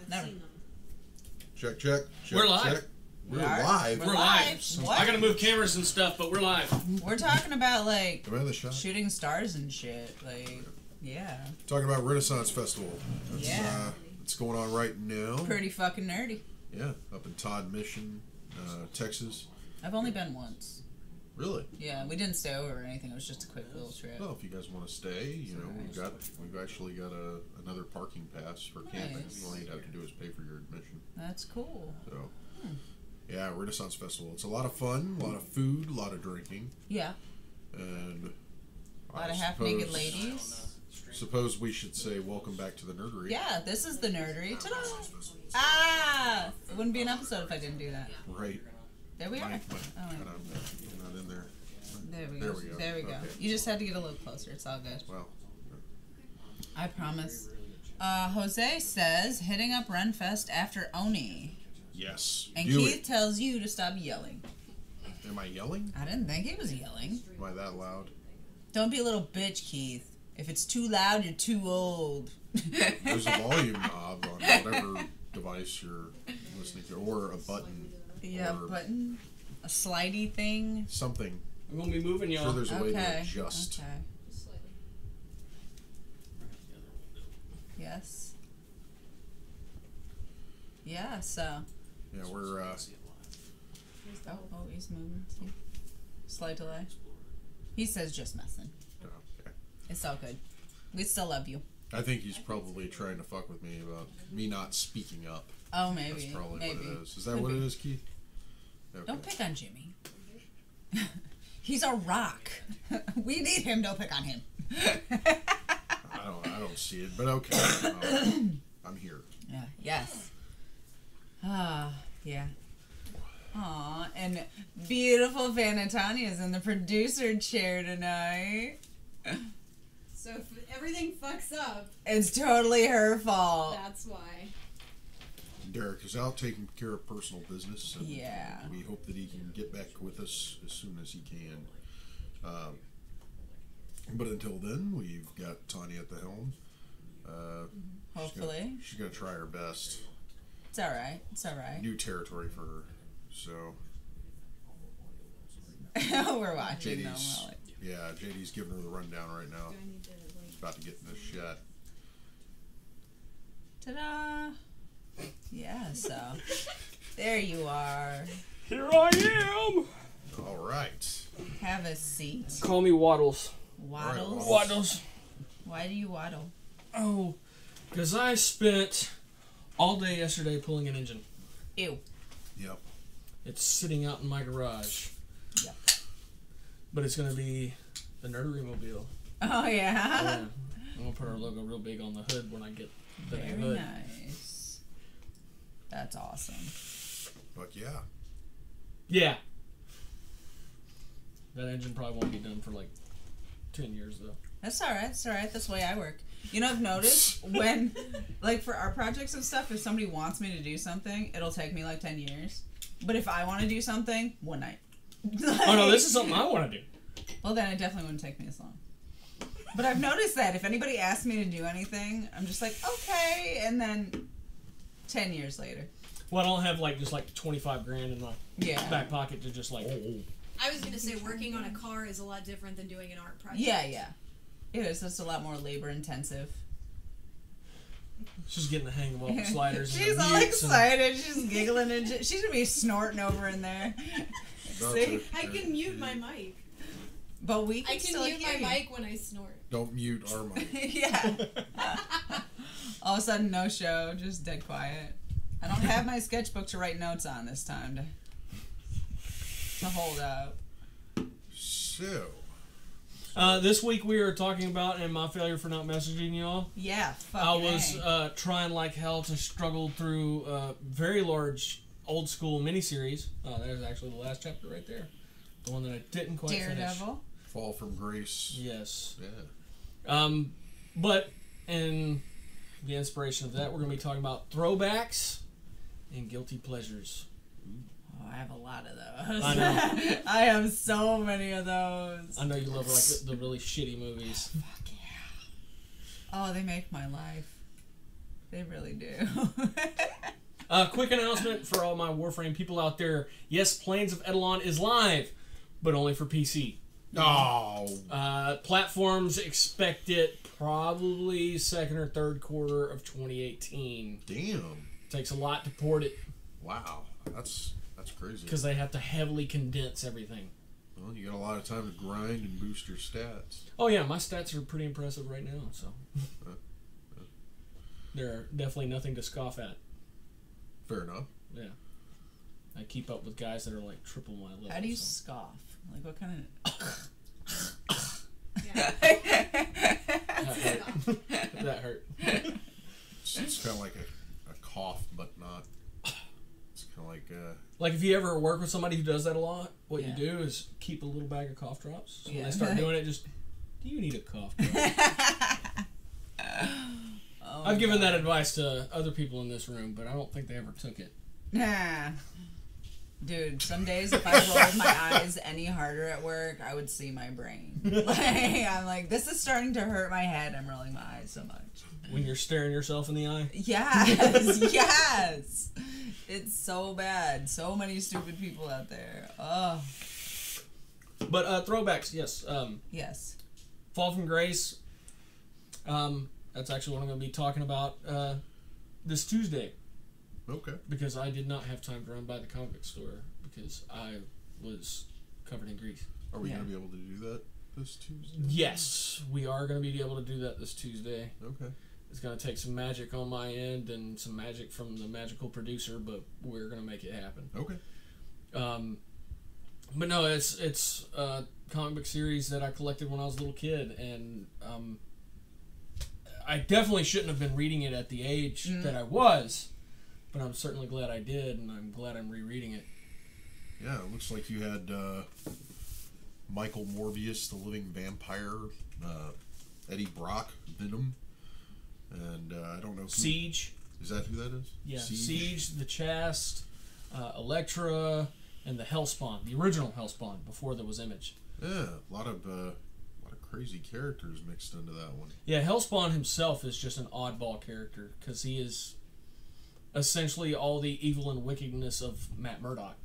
I've Never. seen them. Check, check. We're live. Check. We're live. We're live. What? I gotta move cameras and stuff, but we're live. We're talking about like Am I in the shot? shooting stars and shit. Like, yeah. Talking about Renaissance Festival. That's, Yeah. it's going on right now. Pretty fucking nerdy. Yeah, up in Todd Mission, Texas. I've only been once. Really? Yeah, we didn't stay over or anything. It was just a quick little trip. Well, if you guys want to stay, you know, we've actually got another parking pass for camping. Nice. All you'd have to do is pay for your admission. That's cool. So, yeah, Renaissance Festival. It's a lot of fun, a lot of food, a lot of drinking, Yeah. and A lot of half-naked ladies. Suppose we should say welcome back to the nerdery. Yeah, this is the nerdery. Ta-da! Ah! It wouldn't be an episode if I didn't do that. Right. There we are. Mike, Oh, not in there. there we There go. we go. There we go. Okay. You just had to get a little closer. It's all good. Well, I promise. Jose says, hitting up Renfest after Oni. yes. And Do Keith it. tells you to stop yelling. Am I yelling? I didn't think he was yelling. Am I that loud? Don't be a little bitch, Keith. If it's too loud, you're too old. There's a volume knob on whatever device you're listening to, or a button. Yeah, or button. A slidey thing. something. I'm gonna be moving, I'm y'all. sure there's a way to Okay. adjust. Okay. Yes. Yeah, so. Yeah, we're Oh, he's moving. See? Slight delay. He says just messing. okay. It's all good. We still love you. I think he's probably trying to fuck with me about me not speaking up. Oh, maybe. That's probably maybe. what it is. Is that Could what be. it is, Keith? Okay. Don't pick on Jimmy. He's a rock. We need him. Don't pick on him. I don't see it, but okay. I'm here. Yeah. Yes. Yeah. Aw, and beautiful Vanatania's in the producer chair tonight. So if everything fucks up, It's totally her fault. that's why. Derek is out taking care of personal business, and Yeah. we hope that he can get back with us as soon as he can. But until then, we've got Tanya at the helm. Hopefully. She's gonna try her best. It's alright. It's alright. New territory for her, so We're watching them. JD's, yeah, JD's giving her the rundown right now. Do I need to, She's about to get in this shot. Ta-da! Yeah, so. There you are. Here I am. All right. Have a seat. Call me Waddles. Waddles? Waddles. Why do you waddle? Oh, because I spent all day yesterday pulling an engine. Ew. Yep. It's sitting out in my garage. Yep. But it's gonna be the Nerdery Mobile. Oh, yeah? Yeah. I'm gonna put our logo real big on the hood when I get the Very hood. nice. That's awesome. But yeah. Yeah. That engine probably won't be done for like 10 years though. That's alright. That's alright. That's the way I work. You know, I've noticed when, like, for our projects and stuff, if somebody wants me to do something, it'll take me like 10 years. But if I want to do something, one night. Oh no, this is something I want to do. Well, then it definitely wouldn't take me as long. But I've noticed that if anybody asks me to do anything, I'm just like, okay, and then 10 years later. Well, I don't have like just like 25 grand in my Yeah. back pocket to just like. I was gonna say working on a car is a lot different than doing an art project. Yeah, yeah. It is just a lot more labor intensive. She's getting the hang of all the sliders. She's and the all mutes and- excited. She's giggling and she's gonna be snorting over in there. See? I can mute my mic. But we can I can still mute hear my you. mic when I snort. Don't mute our mic. Yeah. All of a sudden, no show, just dead quiet. I don't have my sketchbook to write notes on this time to hold up. So. This week we are talking about, and my failure for not messaging y'all. Yeah, fucking I was A. trying like hell to struggle through a very large old school miniseries. There's actually the last chapter right there. The one that I didn't quite finish. Daredevil. Fall from Grace. Yes. Yeah. But in the inspiration of that, we're going to be talking about throwbacks and guilty pleasures. Oh, I have a lot of those. I know. I have so many of those. I know you love like the really shitty movies. Fuck yeah. Oh, they make my life. They really do. Quick announcement for all my Warframe people out there. Yes, Plains of Eidolon is live, but only for PC. Oh. Platforms expect it probably second or third quarter of 2018. Damn. Takes a lot to port it. Wow. That's crazy. Because they have to heavily condense everything. Well, you got a lot of time to grind and boost your stats. Oh yeah, my stats are pretty impressive right now, so they're definitely nothing to scoff at. Fair enough. Yeah. I keep up with guys that are like triple my level. How do you so. scoff? Like, what kind of... That hurt. It's kind of like a cough, but not. It's kind of like... Like if you ever work with somebody who does that a lot, what Yeah. you do is keep a little bag of cough drops. So when Yeah. they start doing it, just, do you need a cough drop? I've given that advice to other people in this room, but I don't think they ever took it. Nah. Dude, some days if I rolled my eyes any harder at work, I would see my brain. Like, I'm like, this is starting to hurt my head. I'm rolling my eyes so much. When you're staring yourself in the eye? Yes, yes. It's so bad. So many stupid people out there. Oh. But throwbacks, yes. Yes. Fall from Grace. That's actually what I'm going to be talking about this Tuesday. Okay. Because I did not have time to run by the comic book store because I was covered in grease. Are we Yeah. going to be able to do that this Tuesday? Yes, we are going to be able to do that this Tuesday. Okay. It's going to take some magic on my end and some magic from the magical producer, but we're going to make it happen. Okay. But no, it's a comic book series that I collected when I was a little kid, and I definitely shouldn't have been reading it at the age that I was, but I'm certainly glad I did, and I'm glad I'm rereading it. Yeah, it looks like you had Michael Morbius, the living vampire, Eddie Brock, Venom, and I don't know who... Siege. Is that who that is? Yeah, Siege, the Chast, Elektra, and the Hellspawn, the original Hellspawn, before there was Image. Yeah, a lot of crazy characters mixed into that one. Yeah, Hellspawn himself is just an oddball character, because he is essentially all the evil and wickedness of Matt Murdock,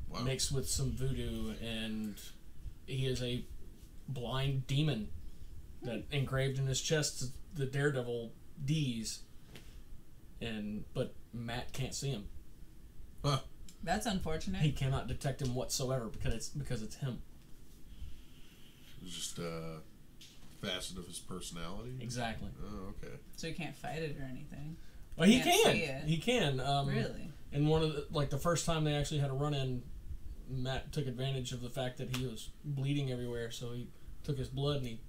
Wow. mixed with some voodoo, and he is a blind demon that engraved in his chest the Daredevil D's, but Matt can't see him. Huh. That's unfortunate. He cannot detect him whatsoever because it's him. It's just a facet of his personality. Exactly. Oh, okay. So you can't fight it or anything. Well, he Can't can. see it. He can. Really? And one of the first time they actually had a run-in, Matt took advantage of the fact that he was bleeding everywhere, so he took his blood and he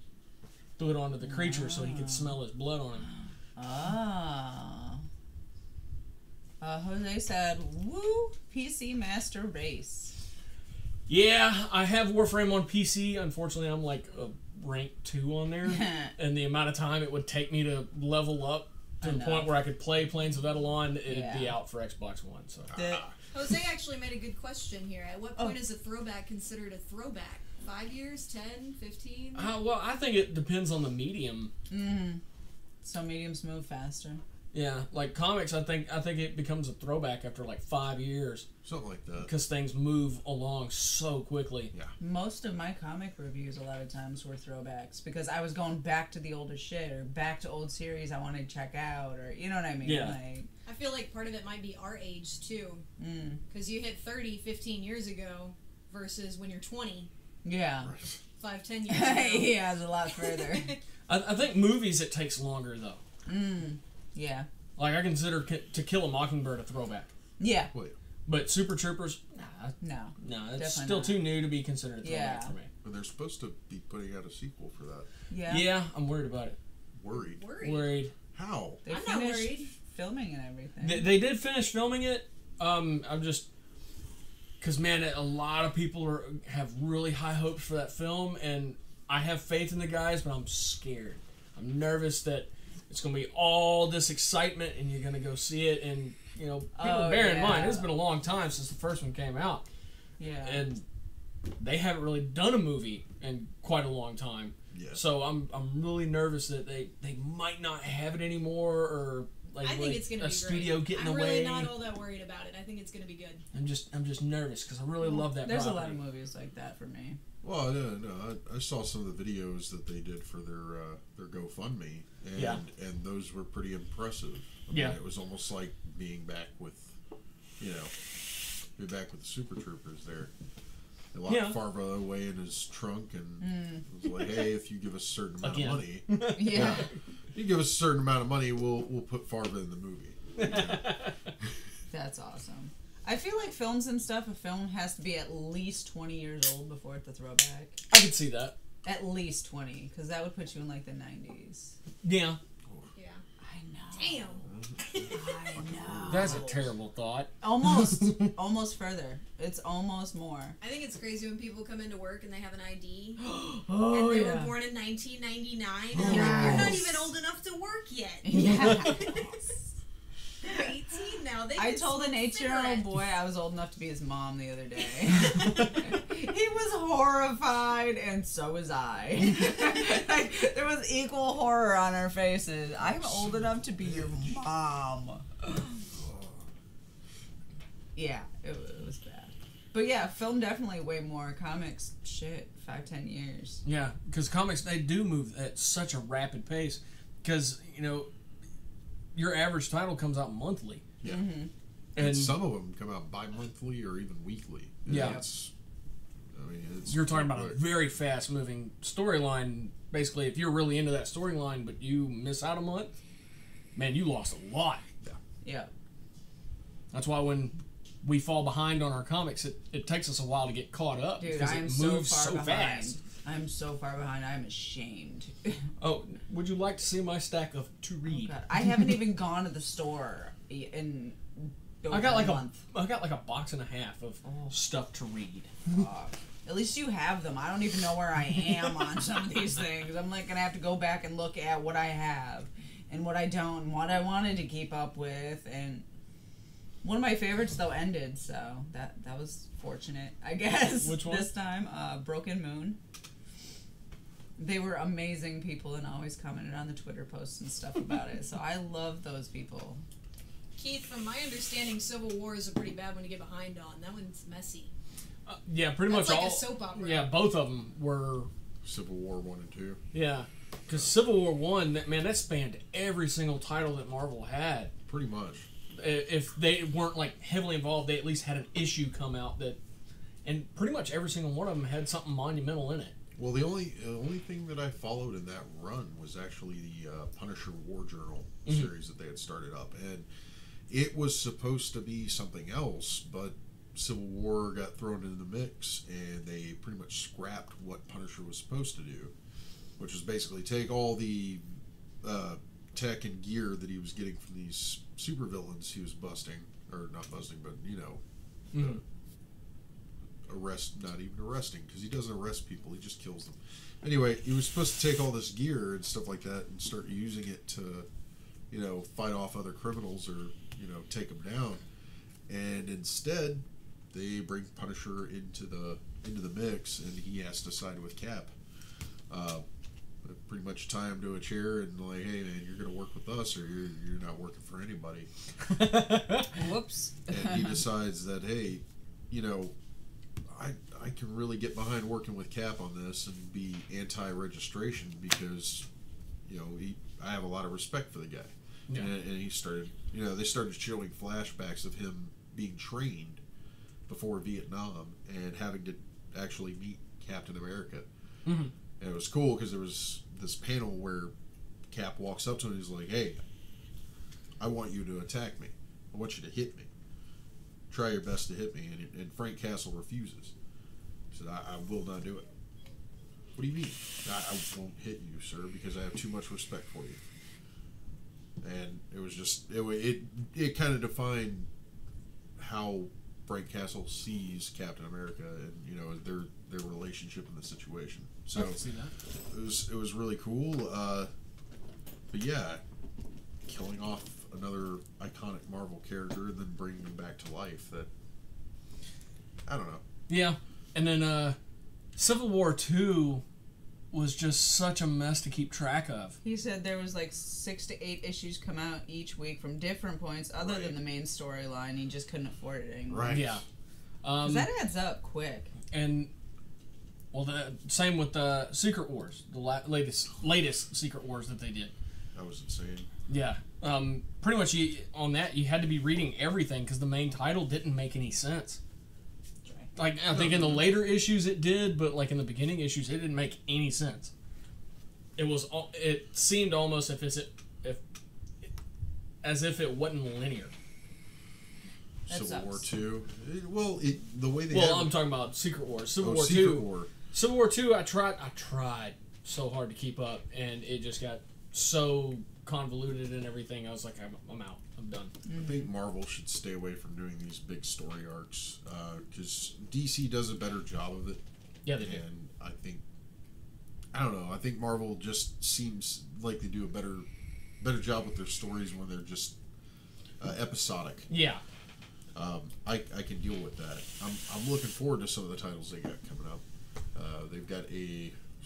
threw it onto the creature so he could smell his blood on him. Ah. Jose said, "Woo, PC Master Race." Yeah, I have Warframe on PC. Unfortunately, I'm like a rank 2 on there, and the amount of time it would take me to level up to the point where I could play Plains of Eidolon, it'd be out for Xbox One. So. Jose actually made a good question here. At what point is a throwback considered a throwback? 5 years, 10, 15? Well, I think it depends on the medium. Some mediums move faster. Yeah, like comics, I think it becomes a throwback after like 5 years. Something like that. Because things move along so quickly. Yeah. Most of my comic reviews a lot of times were throwbacks because I was going back to the older shit or back to old series I wanted to check out, or you know what I mean? Yeah. I feel like part of it might be our age too. Because you hit 30 15 years ago versus when you're 20. Yeah. 5, 10 years ago. Yeah, it's a lot further. I think movies, it takes longer though. Yeah. Like I consider To Kill a Mockingbird a throwback. Yeah. Wait. But Super Troopers, No. it's Definitely still not. too new to be considered a throwback for me. But they're supposed to be putting out a sequel for that. Yeah. Yeah, I'm worried about it. Worried. Worried. How? They I'm not finished worried. filming and everything. They did finish filming it. I'm just... Because, man, a lot of people have really high hopes for that film, and I have faith in the guys, but I'm scared. I'm nervous that it's going to be all this excitement, and you're going to go see it, and, you know, people bear in mind, it's been a long time since the first one came out. Yeah. And they haven't really done a movie in quite a long time. Yeah. So I'm really nervous that they might not have it anymore, or like I think it's gonna a be studio great. getting I'm away. really not all that worried about it. I think it's gonna be good. I'm just nervous because I really love that. There's property. a lot of movies like that for me. Well, no. I saw some of the videos that they did for their GoFundMe, and those were pretty impressive. I mean, it was almost like being back with, being back with the Super Troopers there. They locked Farvo away in his trunk, and it was like, hey, if you give us a certain amount of money, you give us a certain amount of money, we'll put Farvo in the movie. That's awesome. I feel like films and stuff, a film has to be at least 20 years old before it's a throwback. I could see that. At least 20, because that would put you in like the 90s. Yeah. Yeah. I know. Damn. I know. That's a terrible thought. Almost further. It's almost more. I think it's crazy when people come into work and they have an ID Oh, and they yeah. were born in 1999 and Yes. you're not even old enough to work yet. Yes. They're 18 now. They I can told an smoke 8-year-old cigarettes. boy I was old enough to be his mom the other day. He was horrified, and so was I. Like, there was equal horror on our faces. I'm old enough to be your mom. Yeah, it was bad. But yeah, film definitely way more. Comics, shit, 5-10 years. Yeah, because comics, they do move at such a rapid pace. Because, your average title comes out monthly. Yeah. Mm-hmm. And some of them come out bi-monthly or even weekly. Yeah. It's You're talking about a very fast-moving storyline. Basically, if you're really into that storyline, but you miss out a month, man, you lost a lot. Yeah. That's why when we fall behind on our comics, it takes us a while to get caught up. Dude, because I'm it so moves far so behind. fast. I'm so far behind, I'm ashamed. Oh, would you like to see my stack of to read? God, I haven't even gone to the store in over I got like a month. I got like a box and a half of stuff to read. Fuck. At least you have them. I don't even know where I am on some of these things. I'm like gonna have to go back and look at what I have and what I don't and what I wanted to keep up with. And one of my favorites though ended, so that was fortunate, I guess. Which one? This time, Broken Moon. They were amazing people and always commented on the Twitter posts and stuff about it. So I love those people. Keith, from my understanding, Civil War is a pretty bad one to get behind on. That one's messy. Yeah, pretty That's much like all. a soap opera. Yeah, both of them were. Civil War 1 and 2. Yeah, because Civil War 1, that spanned every single title that Marvel had. Pretty much. If they weren't like heavily involved, they at least had an issue come out that, and pretty much every single one of them had something monumental in it. Well, the only thing that I followed in that run was actually the Punisher War Journal series that they had started up, and it was supposed to be something else, but Civil War got thrown into the mix, and they pretty much scrapped what Punisher was supposed to do, which was basically take all the tech and gear that he was getting from these supervillains he was busting, or not busting, but not even arresting, because he doesn't arrest people, he just kills them. Anyway, he was supposed to take all this gear and stuff like that and start using it to, fight off other criminals or, take them down. And instead, they bring Punisher into the mix, and he has to side with Cap. Pretty much tie him to a chair and like, hey man, you're gonna work with us, or you're not working for anybody. Whoops. And he decides that, hey, I can really get behind working with Cap on this and be anti-registration because, I have a lot of respect for the guy. Yeah. And he started, they started showing flashbacks of him being trained before Vietnam and having to actually meet Captain America. Mm-hmm. And it was cool because there was this panel where Cap walks up to him and he's like, hey, I want you to attack me. I want you to hit me. Try your best to hit me. And Frank Castle refuses. He said, I will not do it. What do you mean? I won't hit you, sir, because I have too much respect for you. And it was just, it kind of defined how Frank Castle sees Captain America and, their relationship in the situation. So I can see that. it was really cool. But yeah, killing off another iconic Marvel character and then bringing him back to life, that, I don't know. Yeah, and then Civil War 2 was just such a mess to keep track of. He said there was like 6 to 8 issues come out each week from different points other than the main storyline. He just couldn't afford it anymore. Right. Yeah. 'Cause that adds up quick. And, well, the same with the Secret Wars, the latest Secret Wars that they did. That was insane. Yeah. Pretty much on that, you had to be reading everything because the main title didn't make any sense. Like, I think in the later issues it did, but like in the beginning issues, it didn't make any sense. It seemed almost as if it wasn't linear. That Civil War sucks. 2. The way they. Well, I'm talking about Secret Wars. Civil War Secret 2. War. Civil War 2. I tried so hard to keep up, and it just got so convoluted and everything. I was like, I'm out. I'm done. I think Marvel should stay away from doing these big story arcs because DC does a better job of it. Yeah, they do. And I don't know. I think Marvel just seems like they do a better job with their stories when they're just episodic. Yeah. I can deal with that. I'm looking forward to some of the titles they got coming up. They've got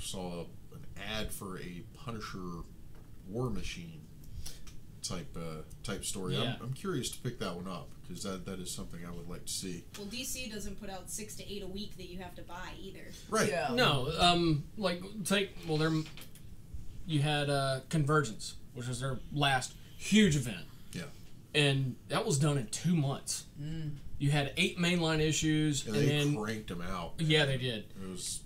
saw an ad for a Punisher War Machine type story. Yeah. I'm curious to pick that one up because that is something I would like to see. Well, DC doesn't put out 6 to 8 a week that you have to buy either. Right. Yeah. No. You had Convergence, which was their last huge event. Yeah. And that was done in 2 months. You had 8 mainline issues, And and they then cranked them out. yeah, they did. It was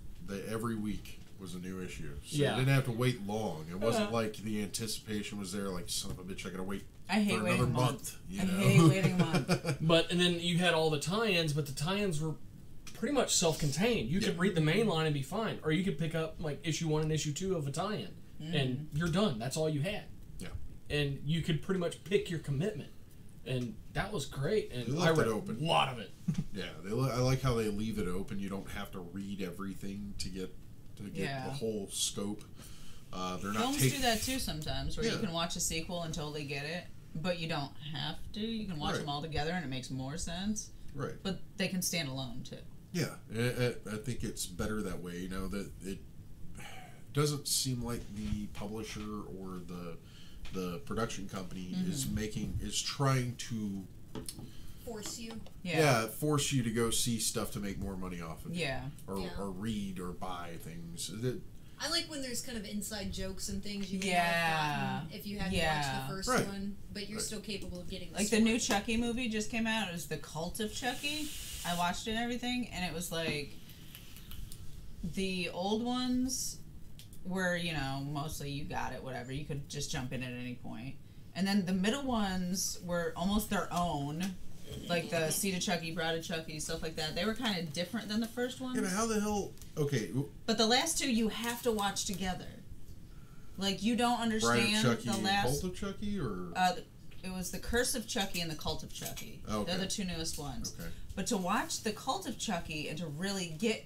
every week was a new issue. So Yeah. you didn't have to wait long. It wasn't like the anticipation was there. Like, son of a bitch, I gotta wait I hate for waiting another a month. You I know? hate waiting a month. But and then you had all the tie-ins, but the tie-ins were pretty much self-contained. You could read the main line and be fine, or you could pick up like issue 1 and issue 2 of a tie-in, and you're done. That's all you had. Yeah. And you could pretty much pick your commitment, and that was great. And They I left read it open. a lot of it. Yeah, I like how they leave it open. You don't have to read everything to get Yeah. the whole scope. They're not Films do that too sometimes, where you Yeah. can watch a sequel and totally get it, but you don't have to. You can watch Right. them all together and it makes more sense. right. But they can stand alone too. Yeah, I think it's better that way. You know that it doesn't seem like the publisher or the production company is trying to Force you. force you to go see stuff to make more money off of it. Yeah. Or read or buy things. I like when there's kind of inside jokes and things you may Yeah. have gotten if you hadn't watched the first Right. one, but you're still capable of getting Like the new Chucky movie just came out. It was The Cult of Chucky. I watched it and everything, and it was like the old ones were, mostly you got it, whatever. You could just jump in at any point. And then the middle ones were almost their own. Like the Seed of Chucky, Bride of Chucky, stuff like that. They were kind of different than the first ones. Yeah, but how the hell? Okay, But the last two you have to watch together. Like, you don't Bride understand of Chucky the and last... Cult of Chucky, or it was The Curse of Chucky and The Cult of Chucky. Okay. They're the two newest ones. okay, But to watch The Cult of Chucky and to really get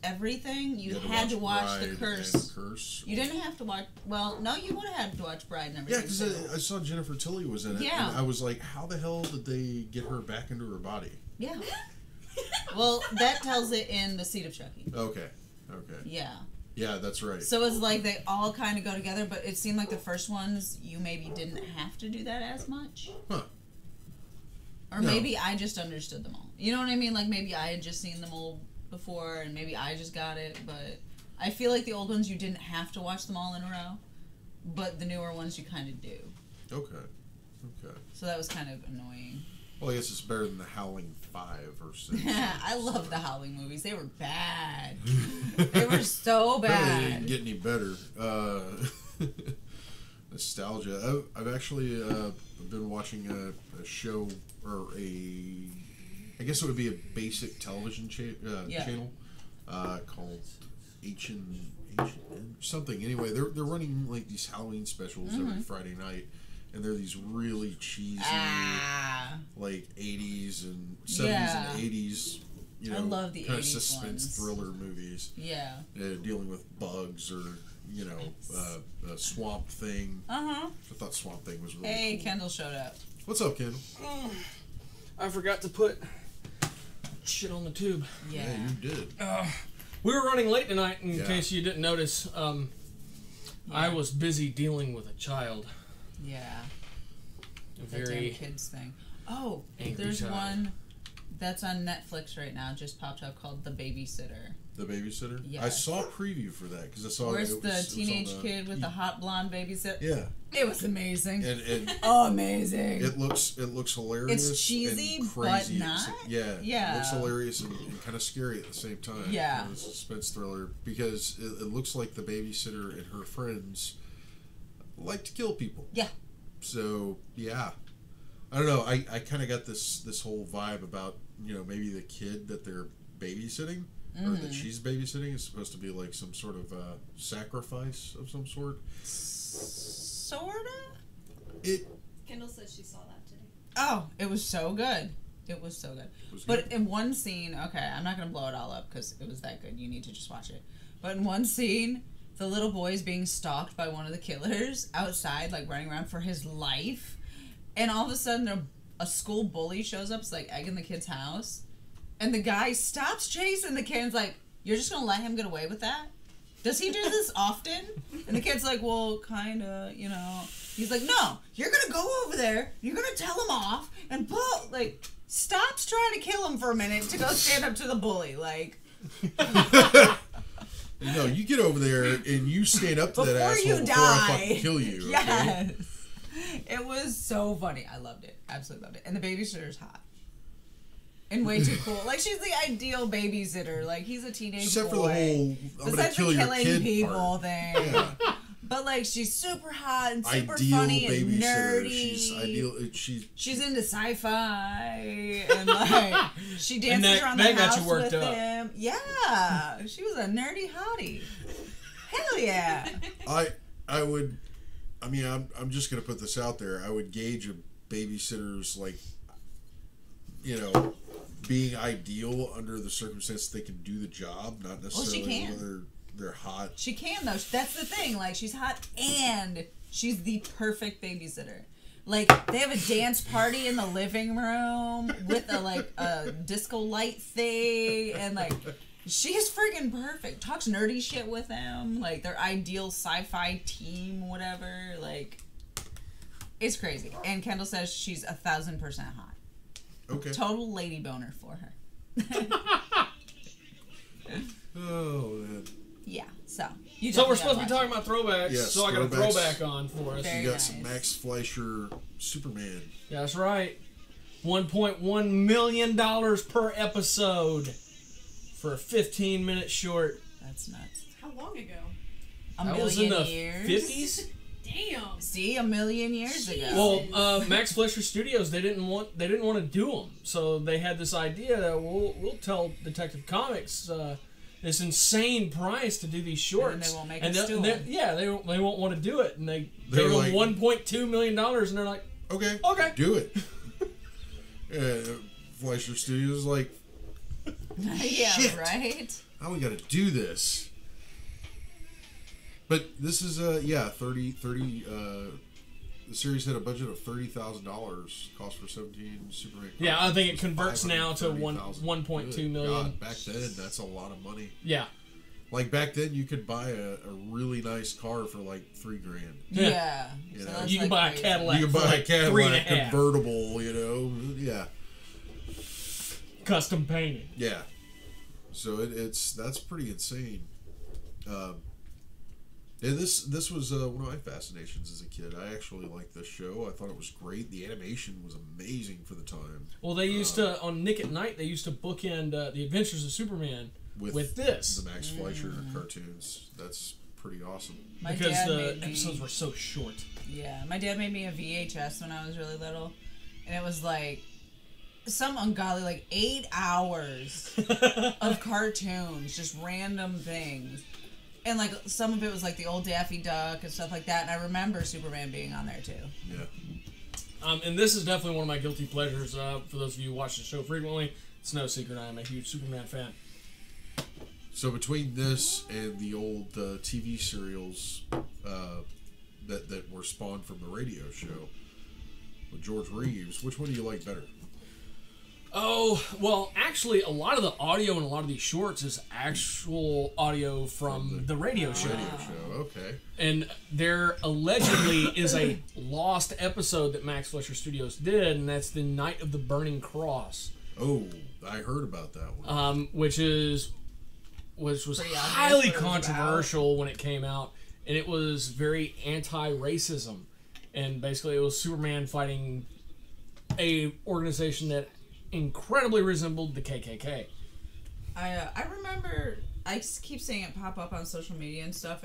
everything, you had had to watch Bride The Curse. and Curse. You didn't have to watch... Well, no, you would have had to watch Bride and Yeah, everything. because I saw Jennifer Tilly was in it, Yeah. and I was like, how the hell did they get her back into her body? Yeah. Well, that tells it in The Seed of Chucky. Okay. Yeah. Yeah, that's right. So it's like they all kind of go together, but it seemed like the first ones, you maybe didn't have to do that as much. Huh. Or No. maybe I just understood them all. You know what I mean? Like, maybe I had just seen them all before, and maybe I just got it, but I feel like the old ones, you didn't have to watch them all in a row, but the newer ones, you kind of do. Okay. So that was kind of annoying. Well, I guess it's better than the Howling 5 or 6. I love the Howling movies. They were bad. They were so Apparently they bad. didn't get any better. Nostalgia. I've actually been watching a show, or I guess it would be a basic television channel called Ancient something. Anyway, they're running like these Halloween specials every Friday night, and they're these really cheesy like 80s and 70s Yeah. and 80s. I love the kind of 80s suspense ones. thriller movies. Yeah. Dealing with bugs or a Swamp Thing. Uh-huh. I thought Swamp Thing was really Hey, cool. Kendall showed up. What's up, Kendall? I forgot to put shit on the tube. Yeah. You did. We were running late tonight, in Yeah. case you didn't notice. I was busy dealing with a child. Yeah. A That damn very kids thing. Oh, angry there's child. one that's on Netflix right now. Just popped up called The Babysitter. The Babysitter. Yes. I saw a preview for that because I saw Where's it the was teenage on the- kid with the hot blonde babysitter? Yeah, It was amazing. and Amazing. it looks hilarious. It's cheesy, and but crazy. not. Yeah, Yeah. It looks hilarious and kind of scary at the same time. Yeah. It's a suspense thriller because it looks like the babysitter and her friends like to kill people. Yeah. So yeah, I don't know. I kind of got this whole vibe about maybe the kid that they're babysitting or that she's babysitting is supposed to be like some sort of sacrifice of some sort. Sorta? Kendall says she saw that today. Oh, it was so good. It was so good. Was But good. in one scene, okay, I'm not going to blow it all up because it was that good. You need to just watch it. But in one scene, the little boy is being stalked by one of the killers outside, like running around for his life. And all of a sudden, a school bully shows up, like egging the kid's house. And the guy stops chasing the kid and's like, "You're just going to let him get away with that? Does he do this often?" And the kid's like, "Well, kind of, He's like, "No, you're going to go over there, you're going to tell him off, and pull, like, stops trying to kill him for a minute to go stand up to the bully, like." No, you get over there and you stand up to that Before asshole you before die. I fucking kill you. Okay? Yes. It was so funny. I loved it. Absolutely loved it. And the babysitter's hot. And way too cool. Like, she's the ideal babysitter. Like, he's a teenage Except boy. for the whole I'm gonna Besides kill the your killing kid people part. thing. Yeah. But, like, she's super hot and super Ideal funny and babysitter. nerdy. She's ideal. She's into sci-fi. And, like, she dances that- around that the got house you worked with up. him. Yeah. She was a nerdy hottie. Hell yeah. I would. I mean, I'm just gonna put this out there. I would gauge a babysitter's being ideal under the circumstances they can do the job, not necessarily can. whether they're hot. She can, though. That's the thing. Like, she's hot and she's the perfect babysitter. Like, they have a dance party in the living room with a disco light thing, and like, she's freaking perfect. Talks nerdy shit with them. Like, their ideal sci-fi team, whatever. Like, it's crazy. And Kendall says she's 1,000% hot. Okay. Total lady boner for her. Oh man. Yeah. So So we're supposed to be talking about throwbacks, Yes, so I got a throwbacks. throwback on for us. Very You got nice. some Max Fleischer Superman. Yeah, that's right. $1.1 million per episode for a 15-minute short. That's nuts. How long ago? A That million was in the years. 50s. Damn. See, a million years ago. Well, Max Fleischer Studios, they didn't want to do them, so they had this idea that we'll tell Detective Comics this insane price to do these shorts, And they won't make and us do them. yeah, they won't want to do it, and they They're gave like- them $1.2 million, and they're like, Okay. Okay. Do it. Fleischer Studios is like, Yeah, Shit. right? how we got to do this? But this is 30 the series had a budget of $30,000, cost for 17 Superman. Yeah, I think it was converts now to 530,000. 1.2 Good million. God, back then, that's a lot of money. yeah, Like back then, you could buy a really nice car for like $3,000. Yeah. You So know. that's you can like buy a crazy. Cadillac. You can for buy a like 3.5. Cadillac convertible, yeah, custom painted. yeah. So that's pretty insane. And this was one of my fascinations as a kid. I actually liked this show. I thought it was great. The animation was amazing for the time. Well, they used to on Nick at Night. They used to bookend the Adventures of Superman with this the Max Fleischer cartoons. That's pretty awesome. My because dad the made me, episodes were so short. Yeah, my dad made me a VHS when I was really little, and it was like some ungodly, like 8 hours of cartoons, just random things. And like some of it was like the old Daffy Duck and stuff like that, and I remember Superman being on there too. Yeah. And this is definitely one of my guilty pleasures. For those of you who watch the show frequently, it's no secret I am a huge Superman fan. So between this and the old TV serials that were spawned from the radio show with George Reeves, which one do you like better? Oh, well, actually, a lot of the audio in a lot of these shorts is actual audio from the radio show. Radio show, okay. And there allegedly is a lost episode that Max Fleischer Studios did, and that's the Night of the Burning Cross. Oh, I heard about that one. Which was highly controversial when it came out, and it was very anti-racism. And basically, it was Superman fighting a organization that incredibly resembled the KKK. I remember, I keep seeing it pop up on social media and stuff.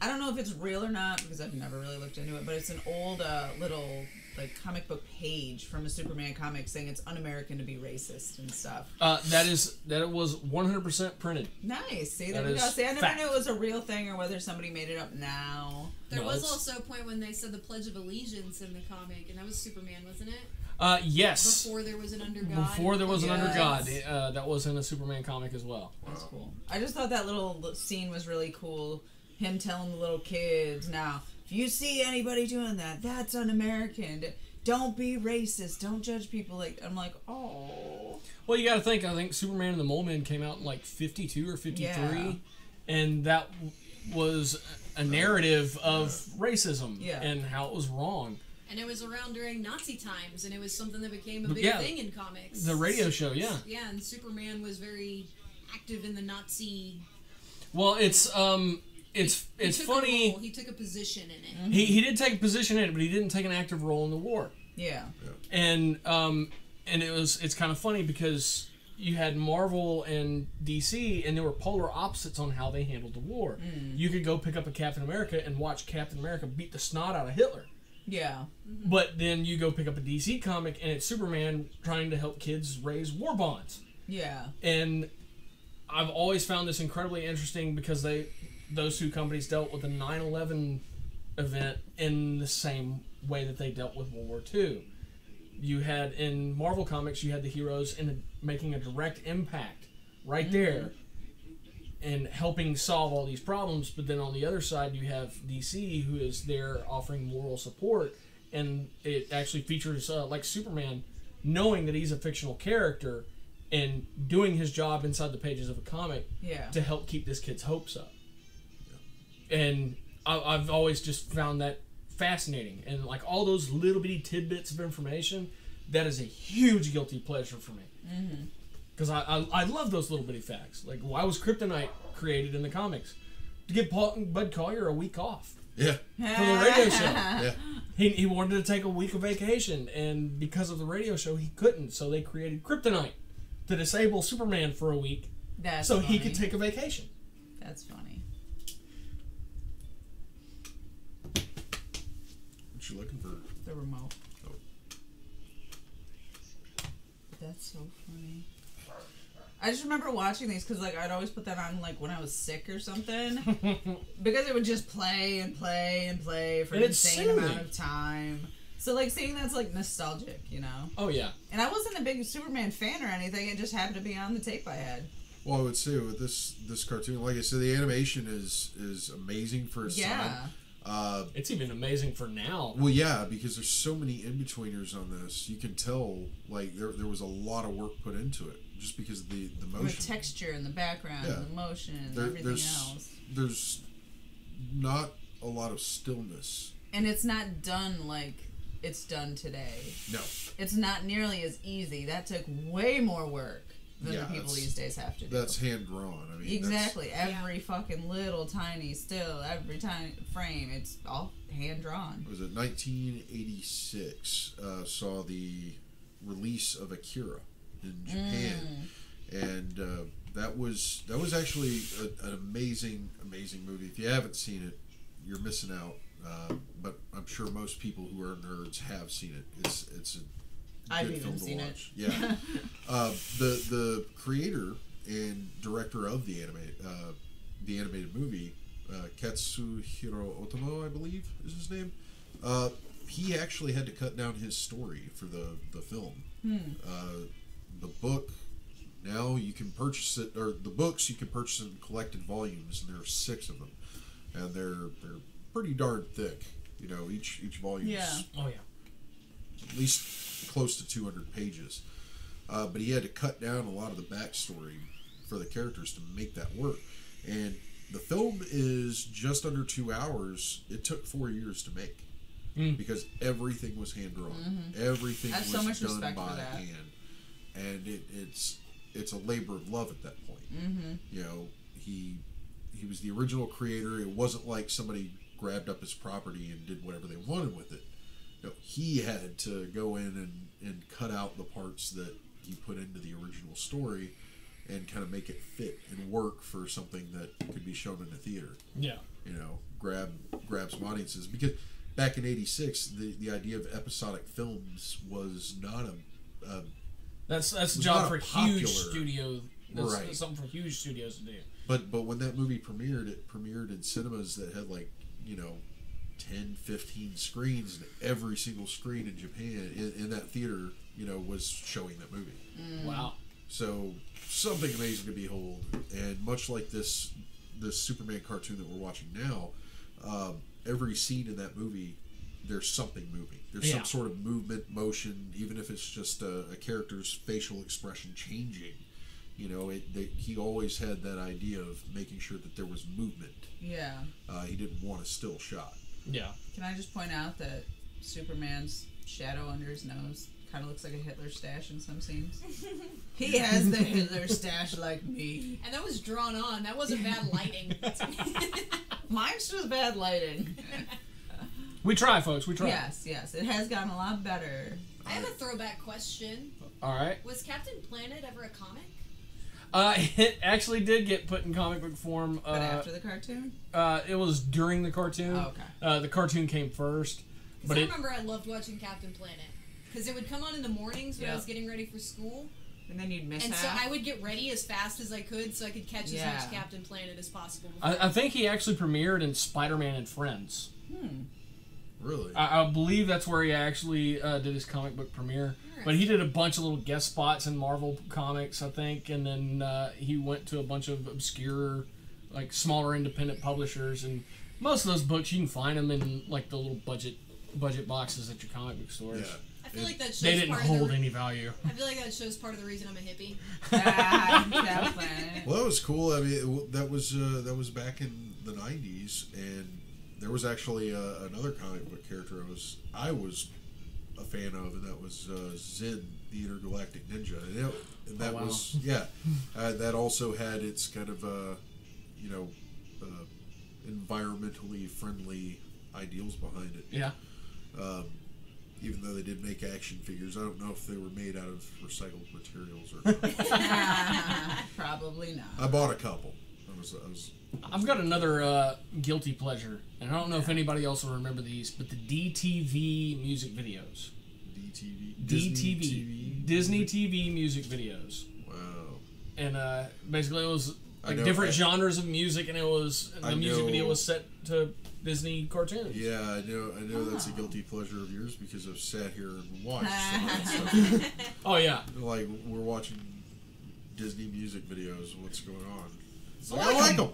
I don't know if it's real or not because I've never really looked into it, but it's an old little like comic book page from a Superman comic saying it's un-American to be racist and stuff. That was 100% printed. Nice. See, there we go. See, I never knew it was a real thing or whether somebody made it up now. There was also a point when they said the Pledge of Allegiance in the comic, and that was Superman, wasn't it? Yes. Before there was an Under God. Before there was an Under God. That was in a Superman comic as well. That's cool. I just thought that little scene was really cool. Him telling the little kids, now, if you see anybody doing that, that's un-American. Don't be racist. Don't judge people like... I'm like, oh. Well, you got to think, I think Superman and the Mole Men came out in like 52 or 53. Yeah. And that was a narrative of racism and how it was wrong. And it was around during Nazi times, and it was something that became a big thing in comics. The radio show, yeah. Yeah, and Superman was very active in the Nazi... Well, it's funny. He took a position in it. Mm-hmm. He did take a position in it, but he didn't take an active role in the war. Yeah. And it's kind of funny because you had Marvel and DC, and they were polar opposites on how they handled the war. Mm. You could go pick up a Captain America and watch Captain America beat the snot out of Hitler. Yeah. Mm-hmm. But then you go pick up a DC comic, and it's Superman trying to help kids raise war bonds. Yeah. And I've always found this incredibly interesting because those two companies dealt with the 9/11 event in the same way that they dealt with World War II. You had, in Marvel Comics, you had the heroes making a direct impact right there and helping solve all these problems, but then on the other side you have DC, who is there offering moral support, and it actually features like Superman knowing that he's a fictional character and doing his job inside the pages of a comic to help keep this kid's hopes up. And I've always just found that fascinating. And like all those little bitty tidbits of information, that is a huge guilty pleasure for me. Because I love those little bitty facts. Like, why was Kryptonite created in the comics? To give Bud Collier a week off. Yeah. For the radio show. Yeah. He wanted to take a week of vacation, and because of the radio show, he couldn't. So they created Kryptonite to disable Superman for a week so he could take a vacation. That's funny. What you looking for? The remote. Oh. That's so funny. I just remember watching these because like I'd always put that on like when I was sick or something because it would just play and play and play for an insane amount of time. So like seeing that's like nostalgic, you know? Oh yeah. And I wasn't a big Superman fan or anything. It just happened to be on the tape I had. Well, I would say with this cartoon, like I said, the animation is amazing for its time. It's even amazing for now. Well, yeah, because there's so many in-betweeners on this. You can tell, like, there was a lot of work put into it, just because of the motion. The texture and the background and the motion and everything else. There's not a lot of stillness. And it's not done like it's done today. No. It's not nearly as easy. That took way more work than the people these days have to do. That's hand-drawn. I mean, exactly. Every fucking little tiny still, every tiny frame, it's all hand-drawn. Was it 1986 saw the release of Akira in Japan. And that was actually an amazing movie. If you haven't seen it, you're missing out. But I'm sure most people who are nerds have seen it. It's a I've good even film to seen watch. it. Yeah. The creator and director of the animated movie, Katsuhiro Otomo, I believe is his name. He actually had to cut down his story for the film. The book, now you can purchase it, or the books you can purchase in collected volumes, and there are 6 of them, and they're pretty darn thick. You know, each volume is at least close to 200 pages. but he had to cut down a lot of the backstory for the characters to make that work. And the film is just under 2 hours. It took 4 years to make because everything was hand drawn. Everything was so much done respect by for that. hand, and it's a labor of love at that point. You know, he was the original creator. It wasn't like somebody grabbed up his property and did whatever they wanted with it. You know, he had to go in and cut out the parts that he put into the original story and kind of make it fit and work for something that could be shown in a theater. Yeah. You know, grab some audiences. Because back in '86, the idea of episodic films was not a That's a was job not for a huge popular- studio. That's Right. something for huge studios to do. But when that movie premiered, it premiered in cinemas that had 10, 15 screens, and every single screen in Japan in that theater, was showing that movie. Wow. So something amazing to behold, and much like this Superman cartoon that we're watching now, every scene in that movie, there's something moving. There's some sort of movement, motion, even if it's just a character's facial expression changing. He always had that idea of making sure that there was movement. Yeah. He didn't want a still shot. Yeah. Can I just point out that Superman's shadow under his nose kind of looks like a Hitler stash in some scenes? He has the Hitler stash like me. And that was drawn on. That wasn't bad lighting. Mine's just bad lighting. We try, folks. We try. Yes. It has gotten a lot better. I have a throwback question. All right. Was Captain Planet ever a comic? It actually did get put in comic book form. But after the cartoon? It was during the cartoon. Oh, okay. The cartoon came first. Because I remember I loved watching Captain Planet. Because it would come on in the mornings when I was getting ready for school. And then you'd miss And so half. I would get ready as fast as I could so I could catch as much Captain Planet as possible. I think he actually premiered in Spider-Man and Friends. Really? I believe that's where he actually did his comic book premiere. But he did a bunch of little guest spots in Marvel Comics, I think, and then he went to a bunch of obscure, smaller independent publishers. And most of those books, you can find them in the little budget boxes at your comic book stores. Yeah. I feel like that shows They didn't part hold of the, any value. I feel like that shows part of the reason I'm a hippie. Captain Planet. Well, that was cool. I mean, that was back in the '90s, and there was actually another comic book character I was a fan of, and that was Zid, the Intergalactic Ninja, and that was that also had its kind of environmentally friendly ideals behind it. Yeah. Even though they did make action figures, I don't know if they were made out of recycled materials or not. Probably not. I bought a couple. I've got another guilty pleasure, and I don't know if anybody else will remember these, but the DTV music videos. DTV? Disney TV music videos. Wow. And basically it was different genres of music, and the music video was set to Disney cartoons. Yeah, I know that's a guilty pleasure of yours because I've sat here and watched some of that stuff. Oh yeah. Like, we're watching Disney music videos. What's going on? So I like them.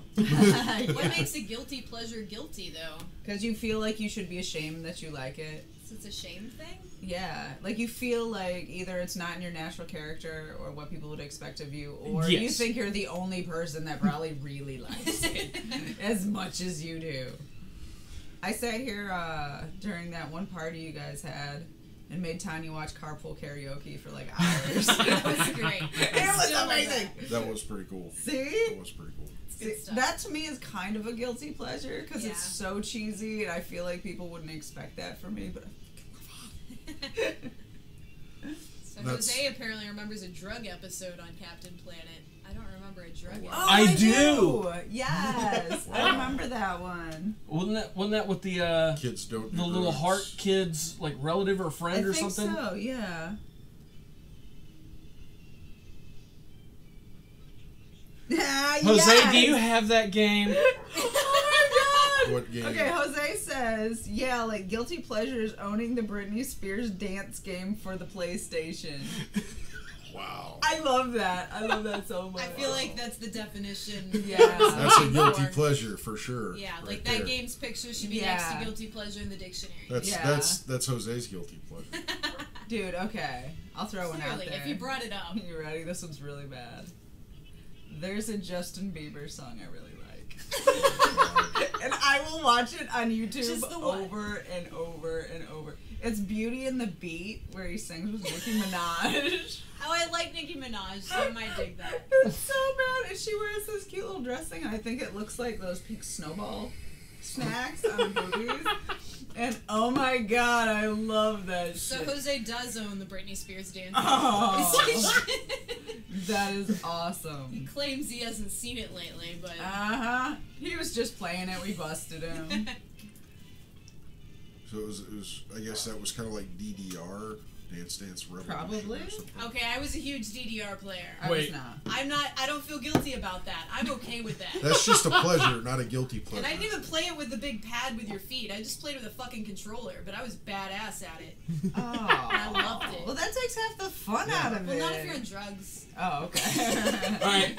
What makes a guilty pleasure guilty, though? Because you feel like you should be ashamed that you like it. So it's a shame thing? Yeah. Like, you feel like either it's not in your natural character or what people would expect of you, or you think you're the only person that probably really likes it as much as you do. I sat here during that one party you guys had and made Tanya watch carpool karaoke for hours. It was great. It was amazing. That was pretty cool. See? That was pretty cool. Good stuff. That to me is kind of a guilty pleasure because Yeah. it's so cheesy and I feel like people wouldn't expect that from me, but So That's- Jose apparently remembers a drug episode on Captain Planet. I don't remember a drug episode. I do. Yes. Wow. I remember that one. Wasn't that with the Kids don't do the little drugs. heart kid's relative or friend I or think something? so, yeah. Jose, do you have that game? Oh my god! What game? Okay, Jose says, guilty pleasure is owning the Britney Spears dance game for the PlayStation. Wow. I love that. I love that so much. I feel like that's the definition. Yeah. That's a guilty for- pleasure for sure. Yeah, right like that there. game's picture should be next to guilty pleasure in the dictionary. That's Jose's guilty pleasure. Dude, okay. I'll throw one out Clearly, there. if you brought it up. You ready? This one's really bad. There's a Justin Bieber song I really like. And I will watch it on YouTube Just the one. over and over and over. It's Beauty and the Beat, where he sings with Nicki Minaj. Oh, I like Nicki Minaj, so I might dig that. It's so bad. And she wears this cute little dress thing, and I think it looks like those pink snowball snacks on the boobies. And oh my god, I love that So shit. Jose does own the Britney Spears dance. Oh. He That is awesome. claims he hasn't seen it lately, but Uh-huh. He was just playing it. We busted him. So it was. I guess that was kind of like DDR, Dance Dance Revolution. Probably. Or something. okay, I was a huge DDR player. I was Wait. not. I don't feel guilty about that. I'm okay with that. That's just a pleasure, not a guilty pleasure. And I didn't even play it with the big pad with your feet. I just played with a fucking controller, but I was badass at it. Oh. I loved it. Well, that takes half the fun Yeah. out of Well, it. not if you're on drugs. Oh, okay. All right,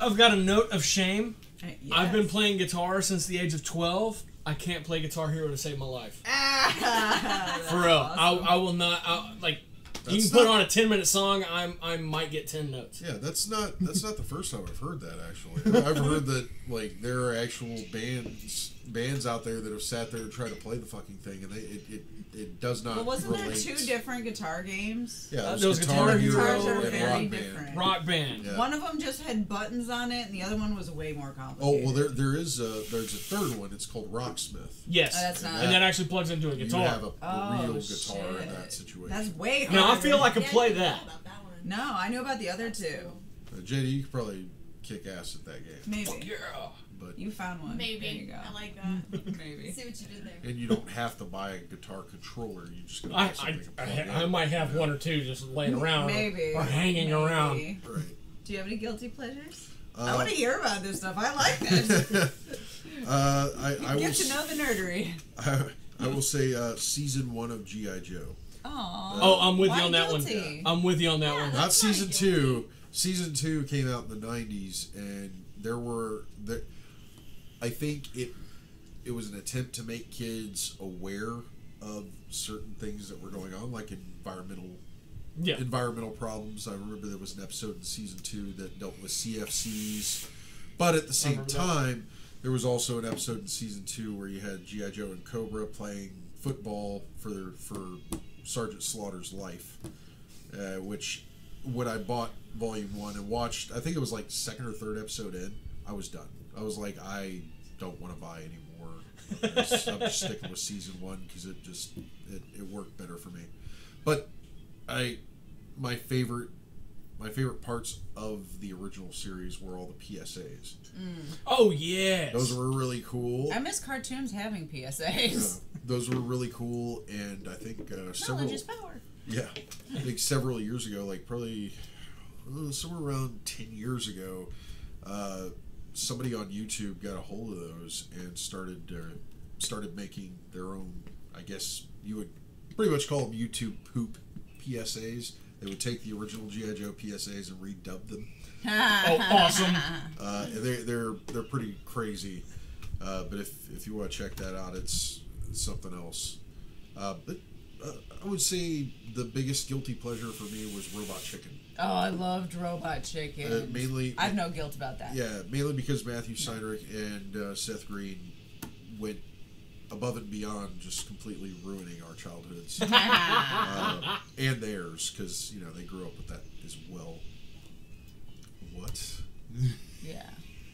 I've got a note of shame. Yes. I've been playing guitar since the age of 12. I can't play Guitar Hero to save my life. That's For real, awesome. I will not. Like, you That's can put not- on a 10-minute song. I might get 10 notes. Yeah, that's not the first time I've heard that. Actually, I've heard that like there are actual bands out there that have sat there and tried to play the fucking thing, and it does not. Well, wasn't there relate. 2 different guitar games? Yeah, There was Guitar Hero Guitars are and very Rock Band. different. Rock Band. Yeah. One of them just had buttons on it, and the other one was way more Oh complicated. well, there's a third one. It's called Rocksmith. Yes. Oh, that's not- And that actually plugs into a You guitar. have a Oh, real guitar shit. in that situation. That's way harder. Now, I feel like I Yeah, play I didn't know that. about that one. No, I knew about the other That's 2. cool. JD, you could probably kick ass at that game, Maybe. Yeah. but You found one. Maybe. There you go. I like that. Maybe. See what you did there. and you don't have to buy a guitar controller. You just gotta buy something and plug I in. might have one or two just laying around Maybe. or hanging Maybe. around. Right. Do you have any guilty pleasures? I Uh, want to hear about this stuff. I like this. I will. Get to know the nerdery. I will say season 1 of GI Joe. Aww. Oh, I'm with Why you on that guilty? one. I'm with you on that Yeah, one. Not That's season not 2. Season 2 came out in the 90s, and I think it was an attempt to make kids aware of certain things that were going on, like environmental problems. I remember there was an episode in season 2 that dealt with CFCs, but at the same remember that. time, there was also an episode in season 2 where you had G.I. Joe and Cobra playing football for Sergeant Slaughter's life, which when I bought Volume 1 and watched, I think it was like second or third episode in, I was done. I was like, I don't want to buy anymore. I'm just sticking with season 1 because it worked better for me. But my favorite parts of the original series were all the PSAs. Oh, yes. Those were really cool. I miss cartoons having PSAs. Yeah, those were really cool, and I think several. Knowledge is power. Yeah, I think several years ago, like probably somewhere around 10 years ago, somebody on YouTube got a hold of those and started making their own. I guess you would pretty much call them YouTube poop PSAs. They would take the original G.I. Joe PSAs and redub them. Oh, awesome. They're pretty crazy, but if you want to check that out, it's something else. But I would say the biggest guilty pleasure for me was Robot Chicken. Oh, I loved Robot Chicken. Mainly, I have no guilt about that. yeah, mainly because Matthew Steinrich and Seth Green went above and beyond, just completely ruining our childhoods and theirs, because they grew up with that as well. What? Yeah.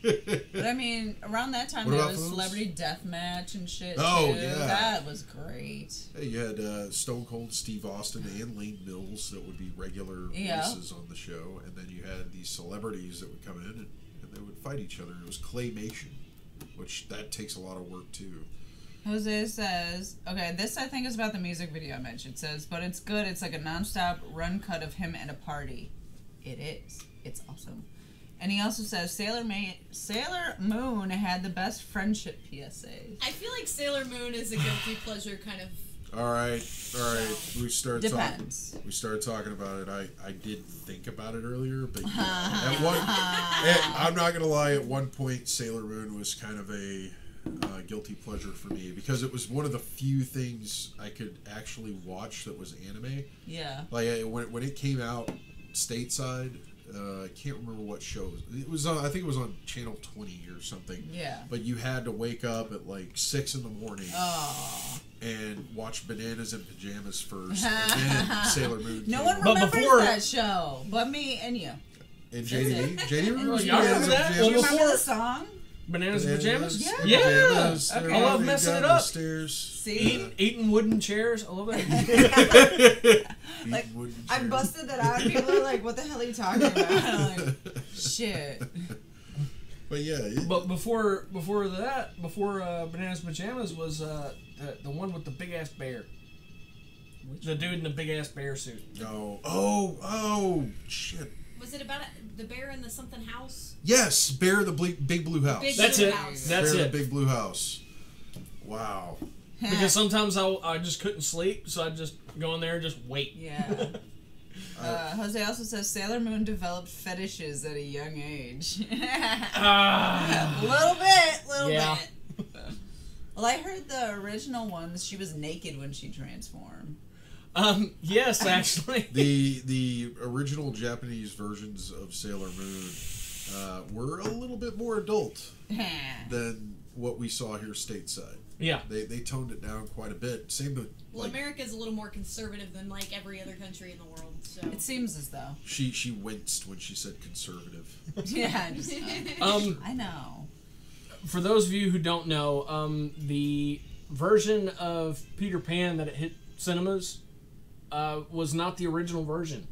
But I mean, around that time What there about was Foos? Celebrity Deathmatch and shit. Oh, too. yeah. That was great. Hey, you had Stone Cold Steve Austin and Lane Mills that would be regular Yeah. voices on the show, and then you had these celebrities that would come in and they would fight each other. It was claymation, which that takes a lot of work too. Jose says, okay, this I think is about the music video I mentioned. It says, but it's good. It's like a nonstop run cut of him at a party. It is. It's awesome. And he also says Sailor Moon had the best friendship PSAs. I feel like Sailor Moon is a guilty pleasure kind of. All right. We started Depends. talking about it. I did think about it earlier, but yeah, I'm not gonna lie. At one point, Sailor Moon was kind of a guilty pleasure for me because it was one of the few things I could actually watch that was anime. Yeah. Like when it came out stateside, I can't remember what show it was on. I think it was on Channel 20 or something. Yeah. But you had to wake up at like 6 in the morning Oh. and watch Bananas in Pajamas first, and then Sailor Moon. No came one on. But remembers before- that show, but me and you. And JD. JD remembers Y'all Bananas remember in that? Pajamas. Do you Well, remember before- the song? Bananas and pajamas? Yeah. Pajamas, Okay. they're I love walking messing down it the up. stairs. See? Eating wooden chairs. I love that. Like, Eating wooden I chairs. busted that out, and people are like, "What the hell are you talking about?" I'm like, "Shit." But yeah, But before Bananas and Pajamas was the one with the big ass bear. The dude in the big ass bear suit. no. Oh, shit. Was it about the bear in the something house? Yes, Bear in the Big Blue House. Big That's Blue it. House. That's Bear in it. the Big Blue House. Wow. Because sometimes I just couldn't sleep, so I'd just go in there and just wait. Yeah. Jose also says Sailor Moon developed fetishes at a young age. Ah. little Yeah. bit. Well, I heard the original ones, she was naked when she transformed. Yes, actually. The original Japanese versions of Sailor Moon were a little bit more adult than what we saw here stateside. Yeah. They toned it down quite a bit. Same with Well, America's a little more conservative than like every other country in the world. So It seems as though. she winced when she said conservative. Yeah, just, I know. For those of you who don't know, the version of Peter Pan that it hit cinemas was not the original version.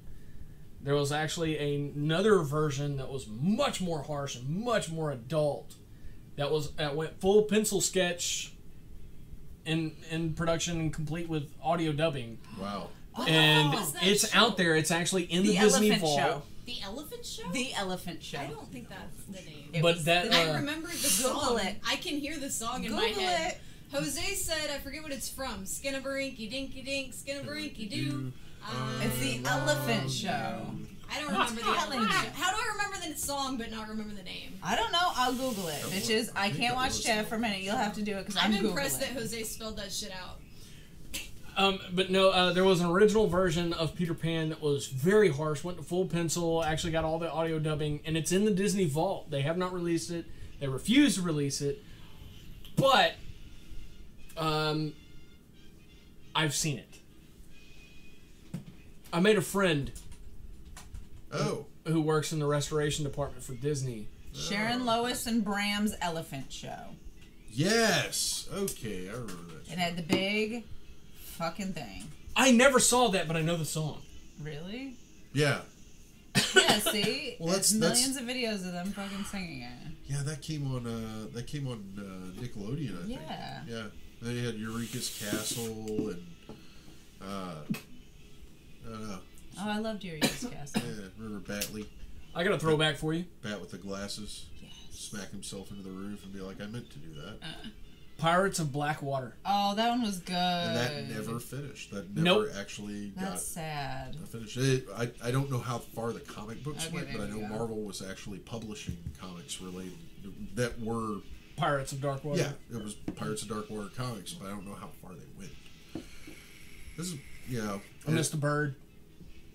There was actually another version that was much more harsh and much more adult. That went full pencil sketch in production and complete with audio dubbing. Wow. And What's that it's show? out there. It's actually in the, The Disney Elephant Vault. Show. The Elephant Show? The Elephant Show. I don't think that's the name. It But was that- the- I remember the Google song. it. I can hear the song in my Google head. it. Jose said, I forget what it's from. Skinnabarinky dinky dink, skinnabarinky doo. It's the Elephant Show. I don't remember the telling Elephant you. Show. How do I remember the song but not remember the name? I don't know. I'll Google it, bitches. I think can't that watch was chat for a minute. You'll have to do it because I'm I'm impressed that Googling. Jose spelled that shit out. But no, there was an original version of Peter Pan that was very harsh, went to full pencil, actually got all the audio dubbing, and it's in the Disney Vault. They have not released it. They refuse to release it. But I've seen it. I made a friend Oh. who works in the restoration department for Disney. Sharon Lois and Bram's Elephant Show. Yes. Okay, I remember that. It had the big fucking thing. I never saw that, but I know the song. Really? Yeah. Yeah, see? Well, There's that's- millions of videos of them fucking singing it. Yeah, that came on Nickelodeon, I think. Yeah. Yeah. Then you had Eureka's Castle and I don't know. Oh, I loved Eureka's Castle. Yeah, remember Batley? I got a throwback for you. Bat with the glasses. Yes. Smack himself into the roof and be like, I meant to do that. Pirates of Blackwater. Oh, that one was good. And that never finished. That never Nope. actually got That's sad. finished. I don't know how far the comic books Okay, went, but there I know you go. Marvel was actually publishing comics related that were Pirates of Darkwater. yeah, it was Pirates of Darkwater comics, but I don't know how far they went. This is I missed the bird.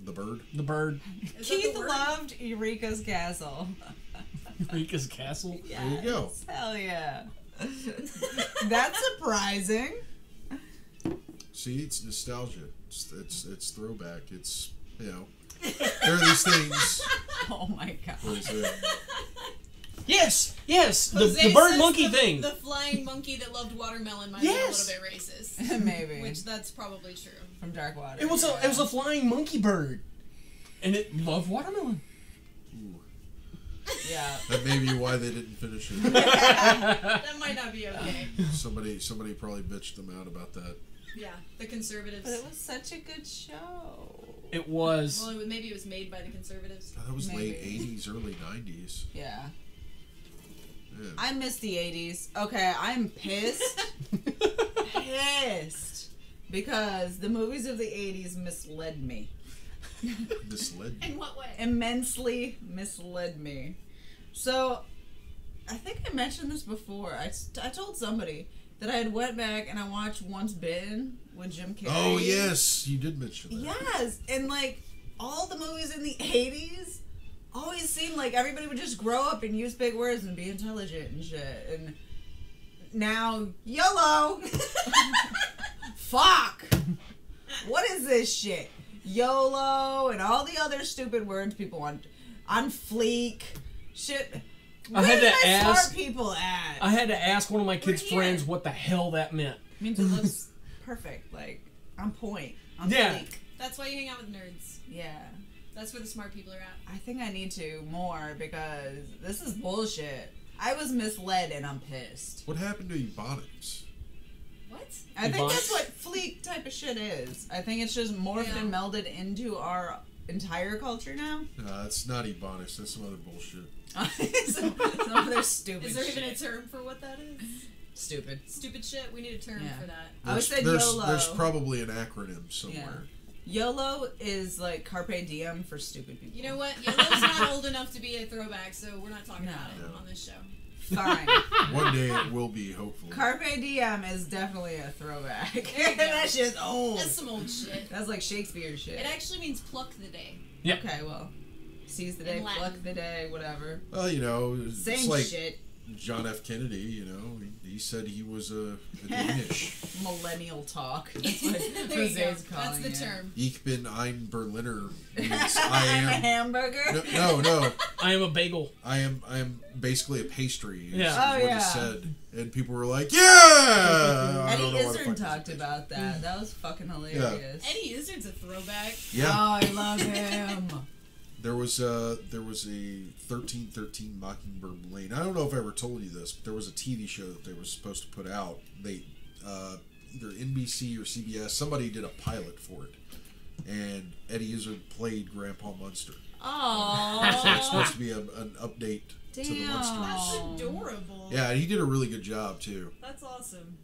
the bird. The bird. Is that Keith the word? loved Eureka's Castle. Eureka's Castle. There you go. Yes, hell yeah. That's surprising. See, it's nostalgia. It's throwback. It's there are these things. Oh my god. What is it? Yes, yes, the Jose bird says monkey the, thing. The flying monkey that loved watermelon might Yes. be a little bit racist. Maybe. Which that's probably true. From Darkwater. It was a flying monkey bird, and it loved watermelon. Ooh, Yeah. that may be why they didn't finish it. That might not be okay. Somebody probably bitched them out about that. Yeah, the conservatives. But it was such a good show. It was. Well, maybe it was made by the conservatives. God, that was Maybe. late '80s, early '90s. Yeah. Yeah. I miss the 80s. Okay, I'm pissed. Pissed. Because the movies of the 80s misled me. Misled you. In what way? Immensely misled me. So, I think I mentioned this before. I told somebody that I had went back and I watched Once Bitten with Jim Carrey. Oh, yes. You did mention that. Yes. And, like, all the movies in the 80s always seemed like everybody would just grow up and use big words and be intelligent and shit. And now, YOLO! Fuck! What is this shit? YOLO and all the other stupid words people want. On fleek. Shit. Where I had are to ask smart people at? I had to ask one of my kids' We're here. friends what the hell that meant. It means it looks perfect. Like, on point. On Yeah. fleek. That's why you hang out with nerds. Yeah. That's where the smart people are at. I think I need to more because this is bullshit. I was misled and I'm pissed. What happened to Ebonics? What? I think Ebonics? that's what fleek type of shit is. I think it's just morphed and melded into our entire culture now. It's not Ebonics. That's some other bullshit. Some other stupid Is there shit. even a term for what that is? Stupid. Stupid shit? We need a term Yeah. for that. I would say there's, YOLO. There's probably an acronym somewhere. YOLO is like carpe diem for stupid people. You know what? YOLO's not old enough to be a throwback, so we're not talking No. about it No. on this show. Fine. One day it will be, hopefully. Carpe diem is definitely a throwback. There you go. That shit's old. That's some old shit. That's like Shakespeare shit. It actually means pluck the day. Yep. Okay, well, seize the day, In Latin. pluck the day, whatever. Well, you know, it's Same like shit. John F. Kennedy, you know, he said he was a Danish. Millennial talk. That's what There you go. Jose's calling That's the it. term. Ich bin ein Berliner means I'm a I am. hamburger. No. I am a bagel. I am basically a pastry. Yeah. Is Oh, what yeah. he said, and people were like, "Yeah." I don't Eddie know why the Izzard fuck talked he said about that. That was fucking hilarious. Eddie Izzard's a throwback. Yeah. Oh, I love him. There was a 1313 Mockingbird Lane. I don't know if I ever told you this, but there was a TV show that they were supposed to put out. They either NBC or CBS, somebody did a pilot for it, and Eddie Izzard played Grandpa Munster. So it's supposed Oh, to be an update to the damn. Munsters. That's adorable. Yeah, and he did a really good job too. That's awesome.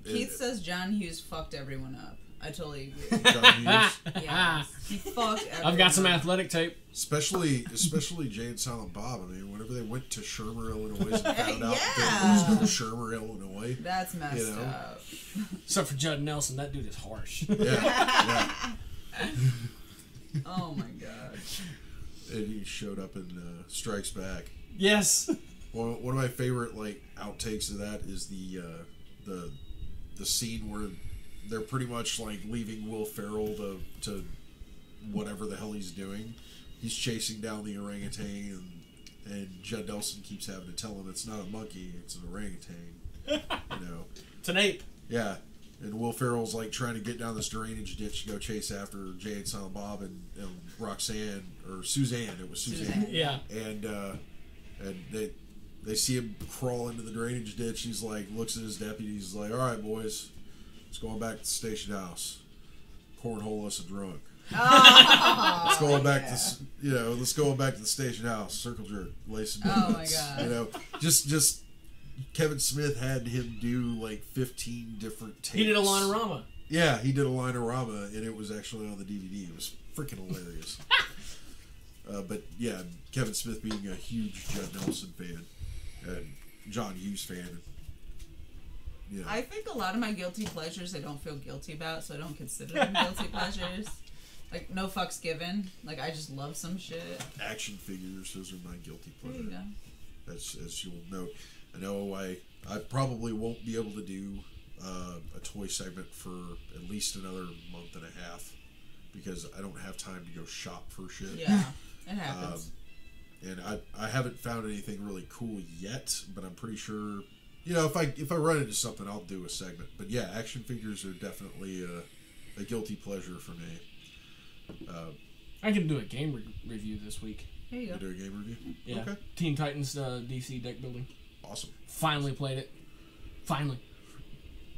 Keith says John Hughes fucked everyone up. I totally agree. John Hughes, Yeah, he fucked everyone I've got some up. athletic tape. especially Jay and Silent Bob. I mean, whenever they went to Shermer, Illinois, and found out Yeah. that there was no Shermer, Illinois. That's messed You know. up. Except for Judd Nelson, that dude is harsh. Yeah. Oh my god. And he showed up in Strikes Back. Yes. One of my favorite like outtakes of that is the scene where they're pretty much like leaving Will Ferrell to whatever the hell he's doing. He's chasing down the orangutan, and Judd Nelson keeps having to tell him it's not a monkey, it's an orangutan. You know. It's an ape. Yeah. And Will Ferrell's like trying to get down this drainage ditch to go chase after Jay and Silent Bob and Roxanne or Suzanne. It was Suzanne. Yeah. And they see him crawl into the drainage ditch. He's like looks at his deputies. He's like, "All right, boys, let's go back to the station house. Cornhole us a drunk. Oh, Let's go back yeah. to let's go back to the station house. Circle jerk, lace some Oh, my donuts. God. You know, just." Kevin Smith had him do like 15 different takes. He did a Linorama. Yeah, he did a Linorama, and it was actually on the DVD. It was freaking hilarious. But yeah, Kevin Smith being a huge Judd Nelson fan and John Hughes fan. Yeah, I think a lot of my guilty pleasures I don't feel guilty about, so I don't consider them guilty pleasures. Like, no fucks given. Like, I just love some shit. action figures, those are my guilty There pleasure. you go. As you'll note. I know I probably won't be able to do a toy segment for at least another month and a half because I don't have time to go shop for shit. Yeah, it happens. And I haven't found anything really cool yet, but I'm pretty sure, if I run into something, I'll do a segment. But yeah, action figures are definitely a guilty pleasure for me. I can do a game review this week. Here you You go. do a game review? Yeah. Okay. Teen Titans DC deck building. Awesome. Finally played it. Finally.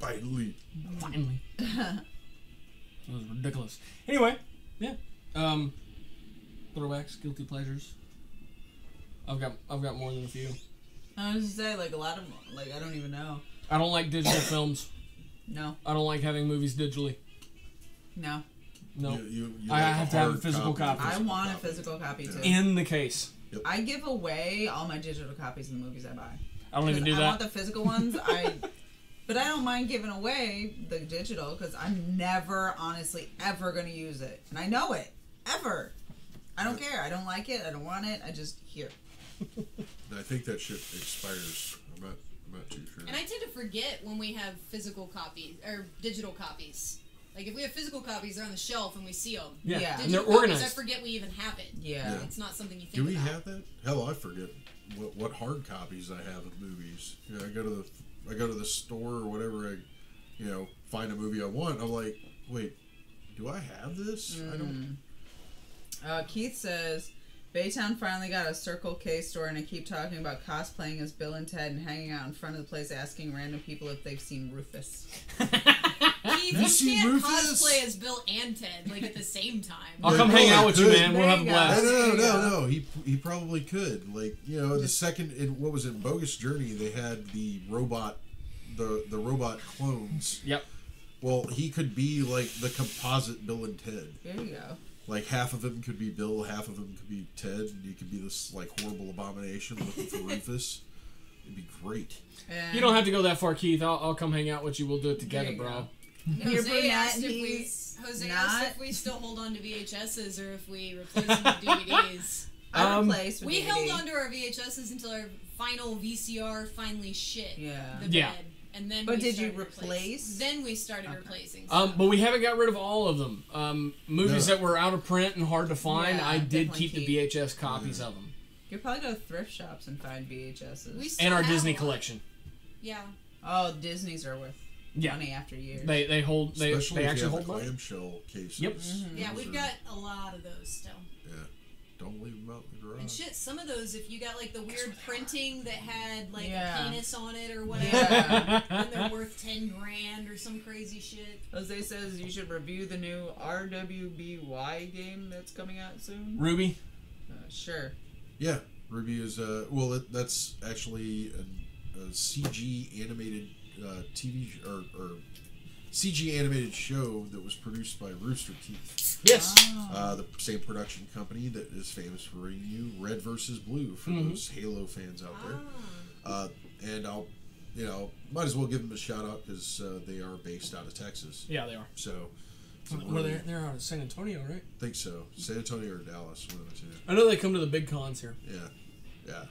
Finally. It was ridiculous. Anyway, yeah. Throwbacks, guilty pleasures. I've got more than a few. I was gonna say, like, a lot of, like, I don't even know. I don't like digital films. No. I don't like having movies digitally. No. No. You I like have to have a hard physical copy. I want a physical copy, too. In the case. Yep. I give away all my digital copies of the movies I buy. I don't even do I that. want the physical ones. But I don't mind giving away the digital because I'm never, honestly, ever going to use it. And I know it. Ever. I don't care. I don't like it. I don't want it. I just here. I think that shit expires. I'm not too sure. And I tend to forget when we have physical copies or digital copies. Like if we have physical copies, they're on the shelf and we see them. Yeah. And they're Digital organized. copies, I forget we even have it. Yeah. It's not something you think Do we about. have that? Hell, I forget what hard copies I have of movies. You know, I go to the store or whatever. I find a movie I want. I'm like, wait, do I have this? I don't. Keith says, Baytown finally got a Circle K store, and I keep talking about cosplaying as Bill and Ted and hanging out in front of the place asking random people if they've seen Rufus. Keith, you seen can't Rufus? cosplay as Bill and Ted like at the same time. I'll come hang out with you, could. man. We'll have a There you blast. go. No. He probably could. Like, the second in what was it, Bogus Journey, they had the robot, the robot clones. Yep. Well, he could be like the composite Bill and Ted. There you go. Like half of him could be Bill, half of him could be Ted, and he could be this like horrible abomination looking for Rufus. It'd be great. And You don't have to go that far, Keith. I'll come hang out with you. We'll do it together, you bro. go. Jose brunette, asked if not- if we still hold on to VHSs or if we replace them with DVDs. I replaced with We DVD. held on to our VHSs until our final VCR finally shit Yeah. the Yeah. bed. And then But we did you started replace? Then we started replacing. But we haven't got rid of all of them. Movies No. that were out of print and hard to find, Yeah, I did definitely keep the keep. VHS copies of them. You could probably go to thrift shops and find VHSs. We still And our have Disney a lot. collection. Yeah. Oh, Disney's are worth money after years. They hold they Especially they if actually you have hold the money. clamshell cases. Yep. Yeah, Those we've are- got a lot of those still. Yeah. Don't leave them out in the garage. And shit, some of those, if you got like the weird printing that had like Yeah. a penis on it or whatever, Yeah. and they're worth $10,000 or some crazy shit. Jose says you should review the new RWBY game that's coming out soon. Ruby. Sure. Yeah, Ruby is that's actually a CG animated TV or CG animated show that was produced by Rooster Teeth, Yes. the same production company that is famous for bringing you Red vs. Blue for those Halo fans out there. And I'll, might as well give them a shout out because they are based out of Texas. Yeah, they are. So, Well, they're out of San Antonio, right? I think so. San Antonio or Dallas, one of the two. I know they come to the big cons here. Yeah.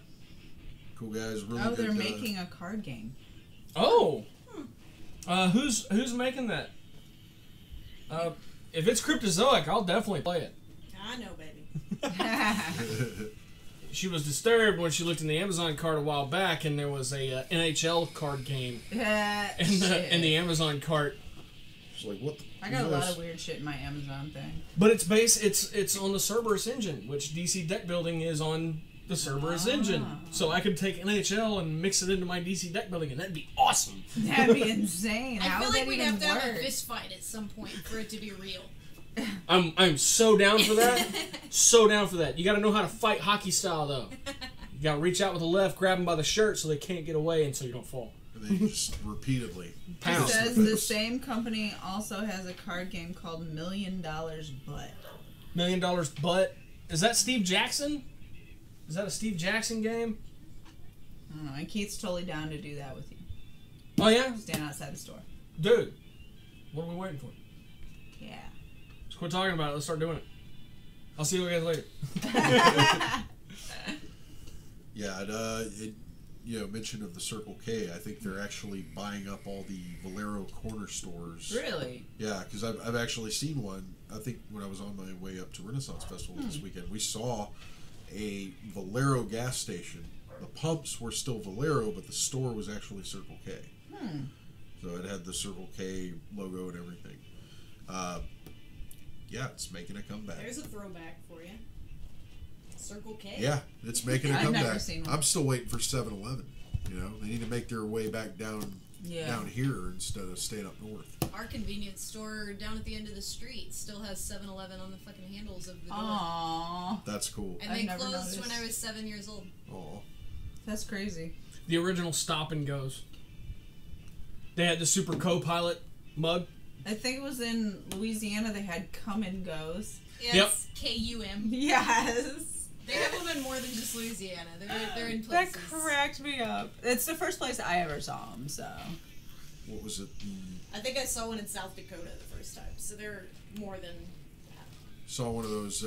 Cool guys. Really Oh, good. they're making a card game. Oh. Who's making that? If it's Cryptozoic, I'll definitely play it. I know, baby. She was disturbed when she looked in the Amazon cart a while back, and there was a NHL card game in the Amazon cart. It's like, what the I got a lot of weird shit in my Amazon thing. But it's on the Cerberus engine, which DC Deck Building is on the Cerberus engine. So I could take NHL and mix it into my DC Deck Building, and that'd be awesome. That'd be insane. I How feel would like that we'd even have to have a work? fist fight at some point for it to be real. I'm so down for that. So down for that. You got to know how to fight hockey style, though. You got to reach out with the left, grab them by the shirt so they can't get away, and so you don't fall. And then you just repeatedly. It Pound. says the same company also has a card game called $1 Million Butt. $1 Million Butt. Is that Steve Jackson? Is that a Steve Jackson game? I don't know. And Keith's totally down to do that with you. Oh, yeah? Stand outside the store. Dude. What are we waiting for? Yeah. Just quit talking about it. Let's start doing it. I'll see you guys later. Yeah, and, mention of the Circle K, I think they're actually buying up all the Valero corner stores. Really? Yeah, because I've actually seen one. I think when I was on my way up to Renaissance Festival this weekend, we saw a Valero gas station. The pumps were still Valero, but the store was actually Circle K. So it had the Circle K logo and everything. Yeah, it's making a comeback. There's a throwback for you. Circle K. Yeah, it's making a I've comeback. never seen one. I'm still waiting for 7-Eleven. They need to make their way back down here instead of staying up north. Our convenience store down at the end of the street still has 7-Eleven on the fucking handles of the door. Aww. That's cool. And I've they never closed noticed. when I was 7 years old. Aw. That's crazy. The original Stop and Goes. They had the Super Co-Pilot mug. I think it was in Louisiana they had Come and Goes. Yes, K-U-M. Yes. They have them in more than just Louisiana. They're in That places. cracked me up. It's the first place I ever saw them, so. What was it? I think I saw one in South Dakota the first time, so they're more than that. Saw one of those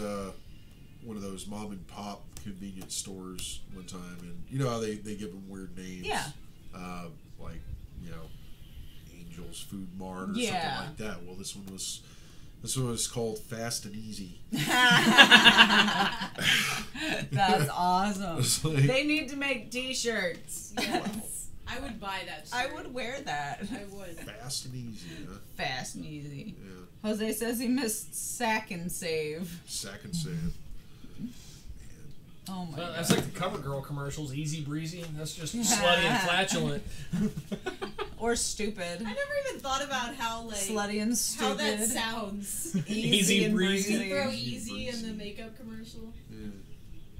mom and pop convenience stores one time, and you know how they give them weird names. Yeah. Like, you know, Angel's Food Mart or Yeah. something like that. Well, this one was called Fast and Easy. That's awesome. It's like- They need to make T-shirts. Yes. I would buy that shirt. I would wear that. I would. Fast and Easy, huh? Fast and easy. Yeah. Jose says he missed Sack and Save. Sack and Save. Oh my god. That's like the CoverGirl commercials, easy breezy. That's just slutty and flatulent. Or stupid. I never even thought about how Slutty and stupid. how that sounds. Easy and breezy. Throw Easy easy in breezy. the makeup commercial. Yeah.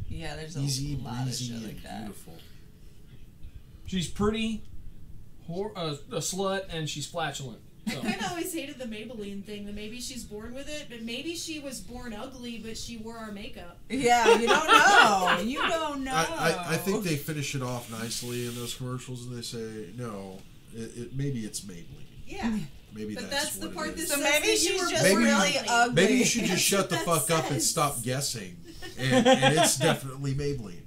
Yeah, there's a Easy, lot breezy, of shit like and that. beautiful. She's pretty, a slut, and she's flatulent. So. I kind of always hated the Maybelline thing. That maybe she's born with it, but maybe she was born ugly, but she wore our makeup. Yeah, you don't know. You don't know. I think they finish it off nicely in those commercials, and they say, no, maybe it's Maybelline. Yeah, Maybe but that's the what part it that is. So says maybe that you she's were just Maybe- really ugly. Maybe you should just That's shut the what fuck that up and says. stop guessing, and it's definitely Maybelline.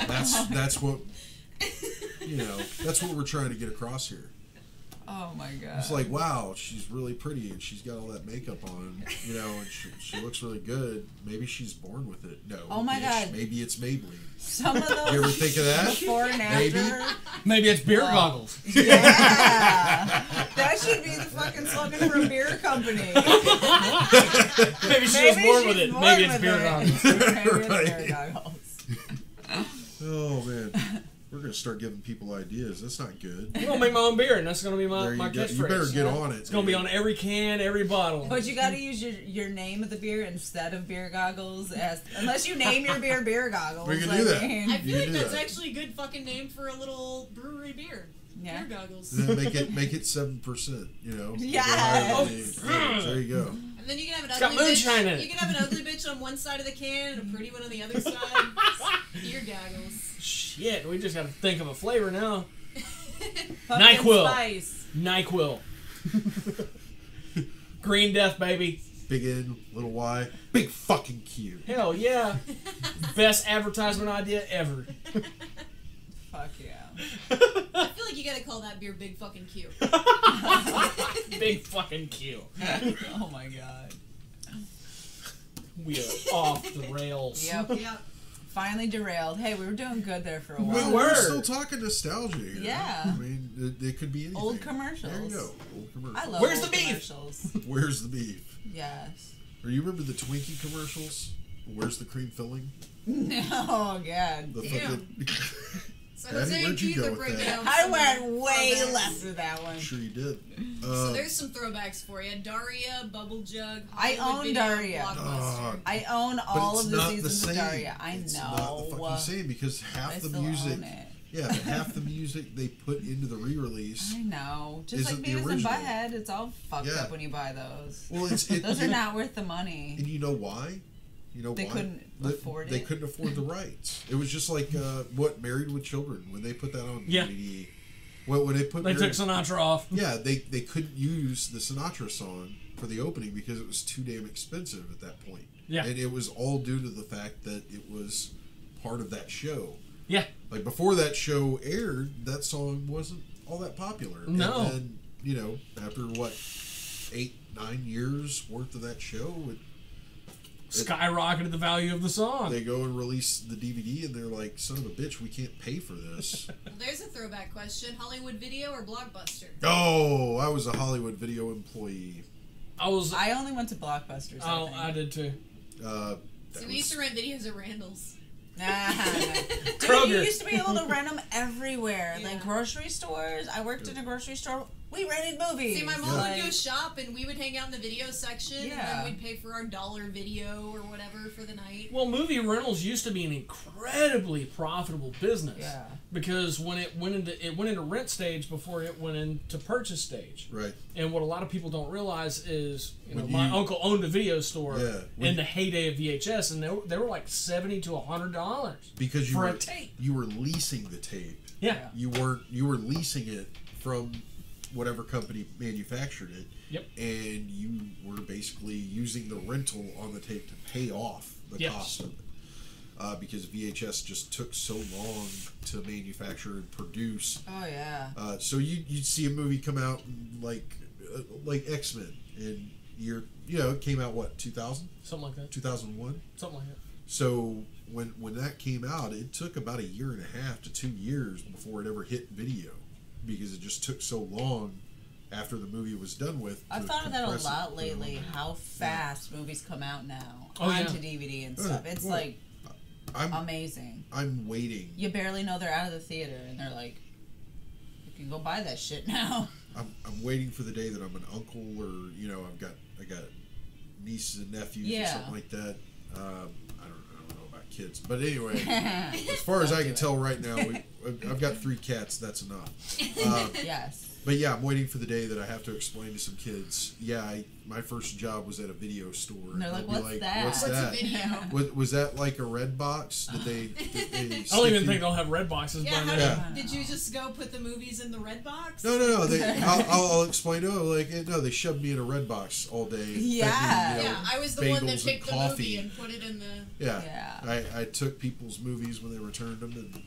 That's what that's what we're trying to get across here. Oh my god. It's like, wow, she's really pretty and she's got all that makeup on, and she looks really good. Maybe she's born with it. No. Oh my bitch, God. Maybe it's Maybelline. Some of those. You ever think of that? Before and Maybe. after. Maybe it's beer goggles. Yeah. That should be the fucking slogan for a beer company. Maybe she was born with she's it. born Maybe it's with beer it. goggles. Maybe it's Right. beer goggles. Oh man, we're gonna start giving people ideas. That's not good. I'm gonna make my own beer, and that's gonna be There my you go. catchphrase. You better get on it. It's gonna be on every can, every bottle. But you gotta use your name of the beer instead of beer goggles, unless you name your beer goggles. We can do that. I You feel like do that's that. actually a good fucking name for a little brewery beer. Yeah. Beer goggles. Then make it 7%. You know. Yes. There you go. And then you can have an It's got ugly moonshine bitch. in it. You can have an ugly bitch on one side of the can and a pretty one on the other side. Beer goggles. Shit, we just gotta think of a flavor now. Pumpkin NyQuil. Spice. NyQuil. Green Death, baby. Big N, little Y, big fucking Q. Hell yeah. Best advertisement idea ever. Fuck yeah. I feel like you gotta call that beer Big Fucking Q. Big fucking Q. Oh my god. We are off the rails. Yep. Yeah. Finally derailed. Hey, we were doing good there for a We while. we're still talking nostalgia here. Yeah. I mean, it could be anything. Old commercials. There you go. Old commercials. I love Where's old the beef? commercials. Where's the beef? Yes. Or you remember the Twinkie commercials? Where's the cream filling? No, God. The Damn. fucking. So Abby, Jose and where'd you Keith go are with breaking that? down I some went way throwbacks. left with that one. I'm sure you did. So there's some throwbacks for you. Daria, Bubble Jug. I Hollywood own Video, Daria. Blockbuster. I own But all it's of the not seasons the of same. Daria. I It's know. not the fucking same because half I the still music. own it. Yeah, but half the music they put into the re-release. I know. Just Isn't like the Beavis and original. Butthead, it's all fucked Yeah. up when you buy those. Well, Those are not worth the money. And you know why? You know They why? couldn't afford They it. couldn't afford the rights. It was just like what Married with Children when they put that on Yeah. DVD. Well, when they put They Married, took Sinatra off. yeah, they couldn't use the Sinatra song for the opening because it was too damn expensive at that point. Yeah. And it was all due to the fact that it was part of that show. Yeah. Like before that show aired, that song wasn't all that popular. No. And then, after what 8-9 years worth of that show, Skyrocketed the value of the song. they go and release the DVD and they're like, son of a bitch, we can't pay for this. Well, there's a throwback question. Hollywood Video or Blockbuster? Oh, I was a Hollywood Video employee. I only went to Blockbusters. Oh, I did too. That So we used to rent videos at Randall's. Dude, Kroger. you used to be able to rent them everywhere. Yeah. Like grocery stores. I worked in a grocery store We rented movies. See, my mom Like, would go shop, and we would hang out in the video section, and Yeah. then we'd pay for our $1 video or whatever for the night. Well, movie rentals used to be an incredibly profitable business. Yeah. Because when it went into rent stage before it went into purchase stage. Right. And what a lot of people don't realize is, When my you- uncle owned a video store Yeah. in the heyday of VHS, and they were like $70 to $100 Because for a tape. you were leasing the tape. Yeah. You were leasing it from whatever company manufactured it. Yep. And you were basically using the rental on the tape to pay off the Yes. cost of it. Because VHS just took so long to manufacture and produce. Oh yeah. So you'd see a movie come out like X-Men, and it came out what, 2000? Something like that. 2001? Something like that. So when that came out, it took about 1.5 to 2 years before it ever hit video, because it just took so long after the movie was done with. I've to thought of that a compress it, lot put it on lately. there. How fast movies come out now Oh, yeah. onto DVD and stuff. It's Well, like I'm amazing. I'm waiting. You barely know they're out of the theater, and they're like, you can go buy that shit now. I'm waiting for the day that I'm an uncle, or I got nieces and nephews or Yeah. something like that. I don't know about kids, but anyway, as far as I can tell right now, I've got 3 cats. That's enough. Yes. But yeah, I'm waiting for the day that I have to explain to some kids. Yeah, my first job was at a video store. And they're like, they'll be "What's that?" What's What's a that? video? Was that like a red box? Did they I stick don't even you- think they'll have red boxes Yeah, by how now. did you just go put the movies in the red box? No. I'll explain to them. No, they shoved me in a red box all day. Yeah. fed me, Yeah, I was the one that bagels picked the and movie coffee. and put it in the... Yeah. I took people's movies when they returned them, and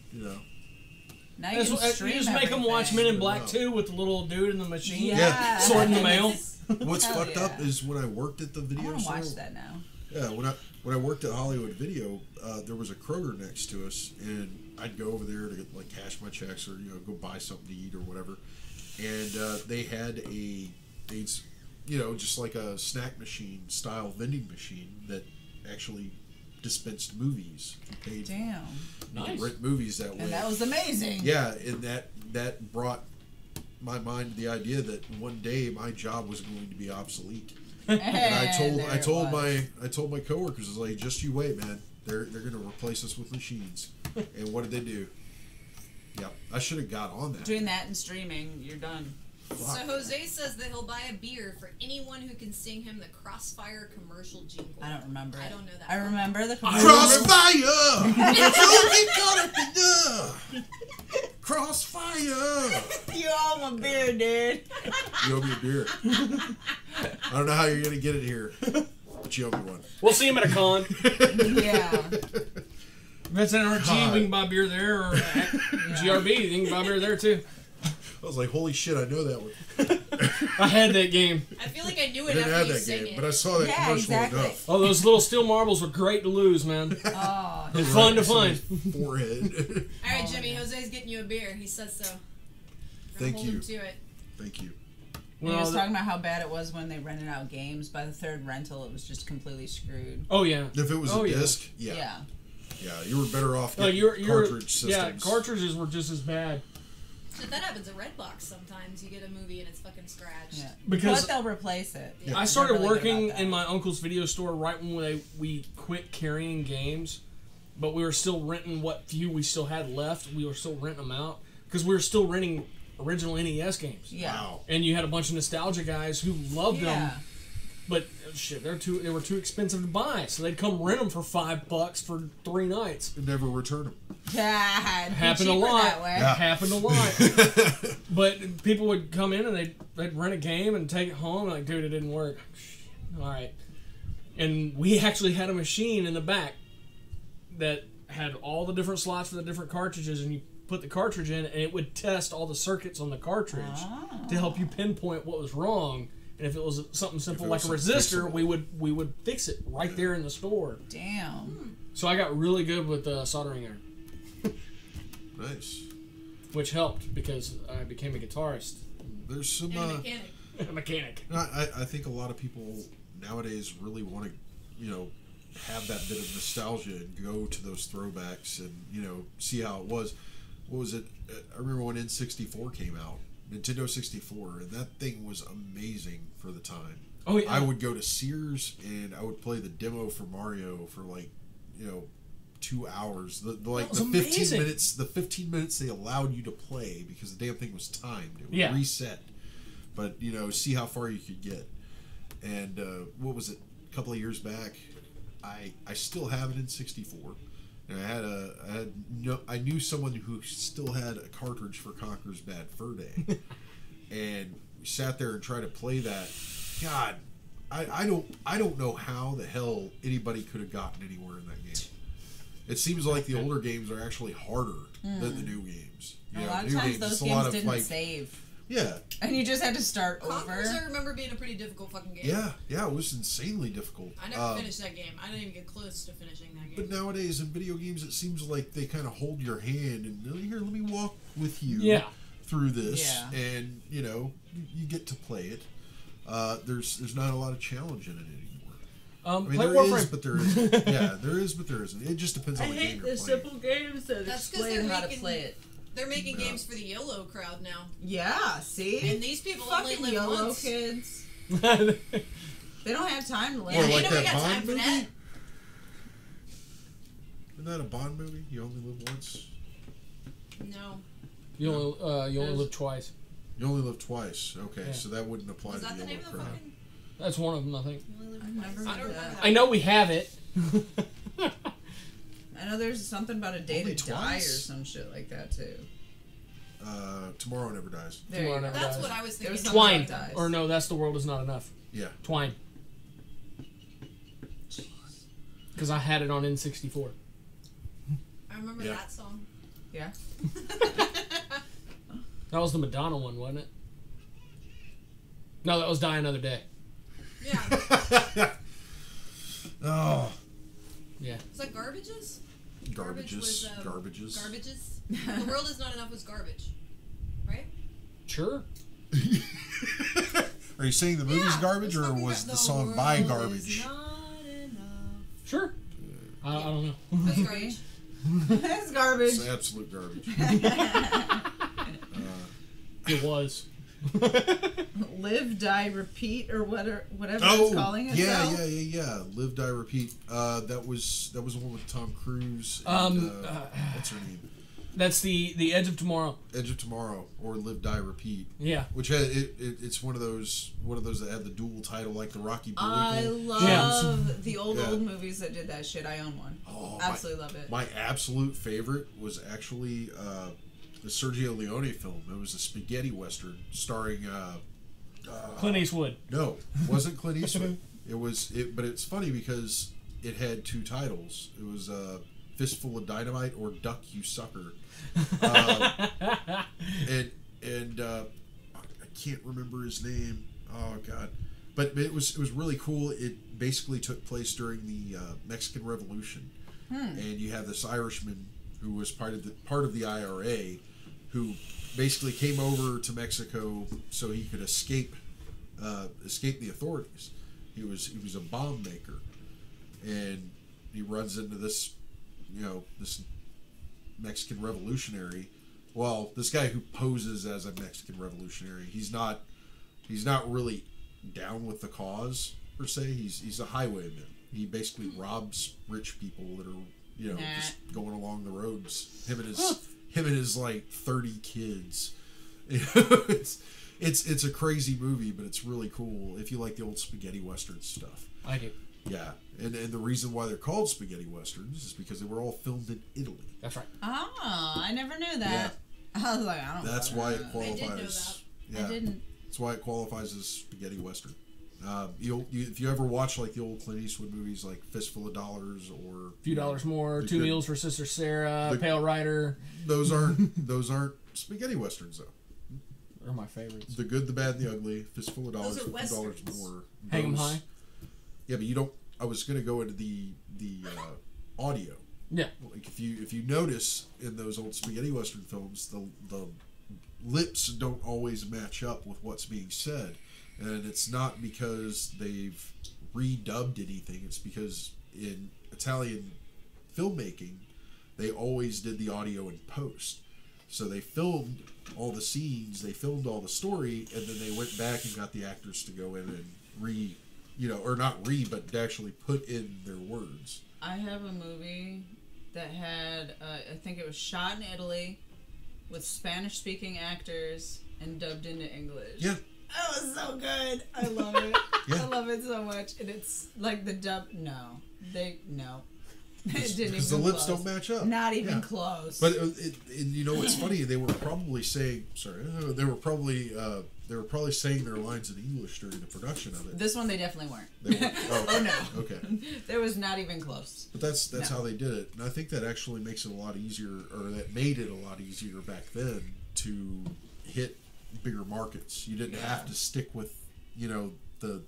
Now you That's can what- you stream just make them watch Men everything. in Black 2 with the little dude in the machine. Yeah. Sorting the mail. What's Hell fucked up yeah. is when I worked at the I video want to store. watch that now. Yeah, when I worked at Hollywood Video, there was a Kroger next to us, and I'd go over there to get, cash my checks or go buy something to eat or whatever. And they had just like a snack machine style vending machine that actually dispensed movies. You paid Damn. you could Nice. rent movies that way. And that was amazing. Yeah, and that brought my mind to the idea that one day my job was going to be obsolete. And I told my coworkers, I was like, just you wait, man. They're going to replace us with machines. And what did they do? Yep, I should have got on that. Between that and streaming, you're done. So Jose says that he'll buy a beer for anyone who can sing him the Crossfire commercial jingle. I don't remember it. I don't know that I one. remember the Crossfire! Don't get caught up in the crossfire! You owe me a beer, dude. You owe me a beer. I don't know how you're going to get it here, but you owe me one. We'll see him at a con. Yeah. If it's NRG, we can buy beer there, or GRB, you can buy beer there too. I was like, holy shit, I know that one. I had that game. I feel like I knew I it didn't after have you that sang game, it. but I saw that Yeah, commercial exactly. enough. Oh, those little steel marbles were great to lose, man. Oh. And fun to Right, find. Forehead. All right, Oh, Jimmy, yeah. Jose's getting you a beer. He says so. Thank Hold you. him to it. Thank you. He was talking about how bad it was when they rented out games. By the third rental, it was just completely screwed. Oh yeah. If it was Oh, a yeah. disc, yeah, you were better off Oh, getting you're cartridge systems. yeah. Cartridges were just as bad. Shit, that happens at Redbox sometimes. You get a movie and it's fucking scratched. Yeah. Because but they'll replace it. Yeah. I started They're really good working about that. in my uncle's video store right when we quit carrying games, but we were still renting what few we still had left. We were still renting them out because we were still renting original NES games. Yeah. Wow. And you had a bunch of nostalgia guys who loved Yeah. them, but shit, they were too expensive to buy, so they'd come rent them for $5 for 3 nights. And never return them. Yeah. it'd be Happened a cheaper lot. That way. Yeah. Happened a lot. But people would come in and they'd rent a game and take it home and like, dude, it didn't work. All right. And we actually had a machine in the back that had all the different slots for the different cartridges, and you put the cartridge in and it would test all the circuits on the cartridge to help you pinpoint what was wrong. And if it was something simple it like a was resistor, fixable. we would fix it right there in the store. Damn. So I got really good with soldering iron, Nice. which helped because I became a guitarist. There's some. And a mechanic. A mechanic. I think a lot of people nowadays really want to, have that bit of nostalgia and go to those throwbacks and see how it was. What was it? I remember when N64 came out Nintendo 64, and that thing was amazing for the time. Oh yeah. I would go to Sears and I would play the demo for Mario for 2 hours. The 15 amazing. minutes. The 15 minutes they allowed you to play because the damn thing was timed. It would Yeah. reset, but see how far you could get. And what was it? A couple of years back, I still have it in 64. And I knew someone who still had a cartridge for Conker's Bad Fur Day, and we sat there and tried to play that. God, I don't know how the hell anybody could have gotten anywhere in that game. It seems like the older games are actually harder than the new games. A lot of times those games didn't save. Yeah. And you just had to start Conker's, over. I remember being a pretty difficult fucking game. Yeah, it was insanely difficult. I never finished that game. I didn't even get close to finishing that game. But nowadays in video games, it seems like they kind of hold your hand and here, let me walk with you through this, and you get to play it. There's not a lot of challenge in it anymore. There is, but there isn't. Yeah, there is, but there isn't. It just depends on the game you're playing. simple games that explain how to play it. They're making games for the YOLO crowd now. Yeah, see? And these people fucking only live YOLO once. Kids. They don't have time to learn. Or Yeah, like we that got time Bond for movie. that. Isn't that a Bond movie? You only live once. No. You only live twice. You only live twice. Okay, Yeah. so that wouldn't apply Was to that the the name yellow of the crowd. fucking... That's one of them, I think. You only live I've twice? never I heard don't of remember that. that. I know we have it. I know there's something about a day Only to die or twice? some shit like that, too. Tomorrow Never Dies. There you Tomorrow go. Never That's Dies. what I was There thinking. was Twine. Dies. Or no, that's The World Is Not Enough. Yeah. Twine. Because I had it on N64. I remember Yeah. that song. Yeah. That was the Madonna one, wasn't it? No, that was Die Another Day. Yeah. Oh, Yeah. Was that Garbages? garbages. Garbages. Garbages? The World Is Not Enough was garbage. Right? Sure. Are you saying the movie's Yeah, garbage, it's or fucking was gar- the song by world garbage? is not enough. Sure. I don't know. That's garbage. That's garbage. It's absolute garbage. It was. Live, die, repeat, or whatever it's Oh, calling yeah, itself. yeah. Live, Die, Repeat. That was one with Tom Cruise. And, what's her name? That's the Edge of Tomorrow. Edge of Tomorrow, or Live, Die, Repeat. Yeah. Which had, it's one of those that have the dual title, like the Rocky Bullwinkle. I love Yeah. the old Yeah. movies that did that shit. I own one. Oh, Absolutely love it. My absolute favorite was actually the Sergio Leone film. It was a spaghetti western starring. Clint Eastwood. No, it wasn't Clint Eastwood. But it's funny because it had two titles. It was Fistful of Dynamite or Duck You Sucker. And I can't remember his name. Oh God! But it was really cool. It basically took place during the Mexican Revolution, and you have this Irishman who was part of the IRA, who basically came over to Mexico so he could escape the authorities. He was a bomb maker, and he runs into this Mexican revolutionary. Well, this guy who poses as a Mexican revolutionary, he's not really down with the cause per se. He's a highwayman. He basically robs rich people that are just going along the roads. Him and his like 30 kids. It's a crazy movie, but it's really cool if you like the old spaghetti western stuff. I do. Yeah, and the reason why they're called spaghetti westerns is because they were all filmed in Italy. That's right. Oh, I never knew that. I was like, I don't know. That's why it I did know qualifies. that. Yeah, I didn't. that's why it qualifies as spaghetti western. If you ever watch like the old Clint Eastwood movies, like Fistful of Dollars or A Few Dollars More, the Two good- Meals for Sister Sarah, the- Pale Rider. those aren't spaghetti westerns though. They're my favorites. The Good, the Bad, and the Ugly, Fistful of Dollars, Those are $50 westerns. more. Hang 'em Those- high. Yeah, but you don't. I was going to go into the audio. Yeah. Like if you notice in those old spaghetti western films, the lips don't always match up with what's being said, and it's not because they've redubbed anything. It's because in Italian filmmaking, they always did the audio in post. So they filmed all the scenes, they filmed all the story, and then they went back and got the actors to go in and or not but actually put in their words. I have a movie that had, I think it was shot in Italy with Spanish-speaking actors and dubbed into English. Yeah. That was so good. I love it. Yeah. I love it so much. And it's like the dub. No. It didn't Because even the lips close. don't match up. Not even close. But it's funny. They were probably saying they were probably saying their lines in English during the production of it. This one they definitely weren't. They weren't. Oh no. Okay. There was not even close. But that's how they did it, and I think that actually makes it a lot easier, or that made it a lot easier back then to hit bigger markets. You didn't have to stick with the